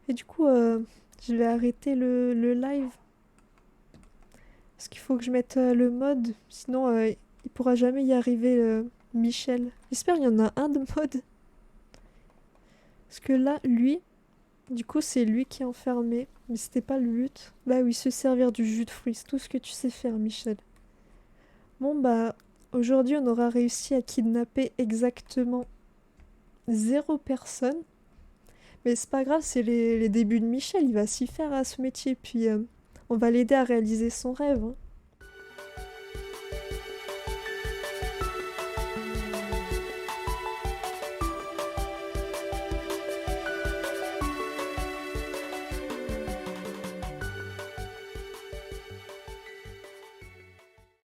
Et du coup, je vais arrêter le live. Parce qu'il faut que je mette le mode. Sinon, il pourra jamais y arriver, Michel. J'espère qu'il y en a un de mode. Parce que là, lui, du coup, c'est lui qui est enfermé. Mais c'était pas le but. Bah oui, se servir du jus de fruits. C'est tout ce que tu sais faire, Michel. Bon, bah, aujourd'hui, on aura réussi à kidnapper exactement 0 personne. Mais c'est pas grave, c'est les débuts de Michel. Il va s'y faire à ce métier. Puis, on va l'aider à réaliser son rêve, hein.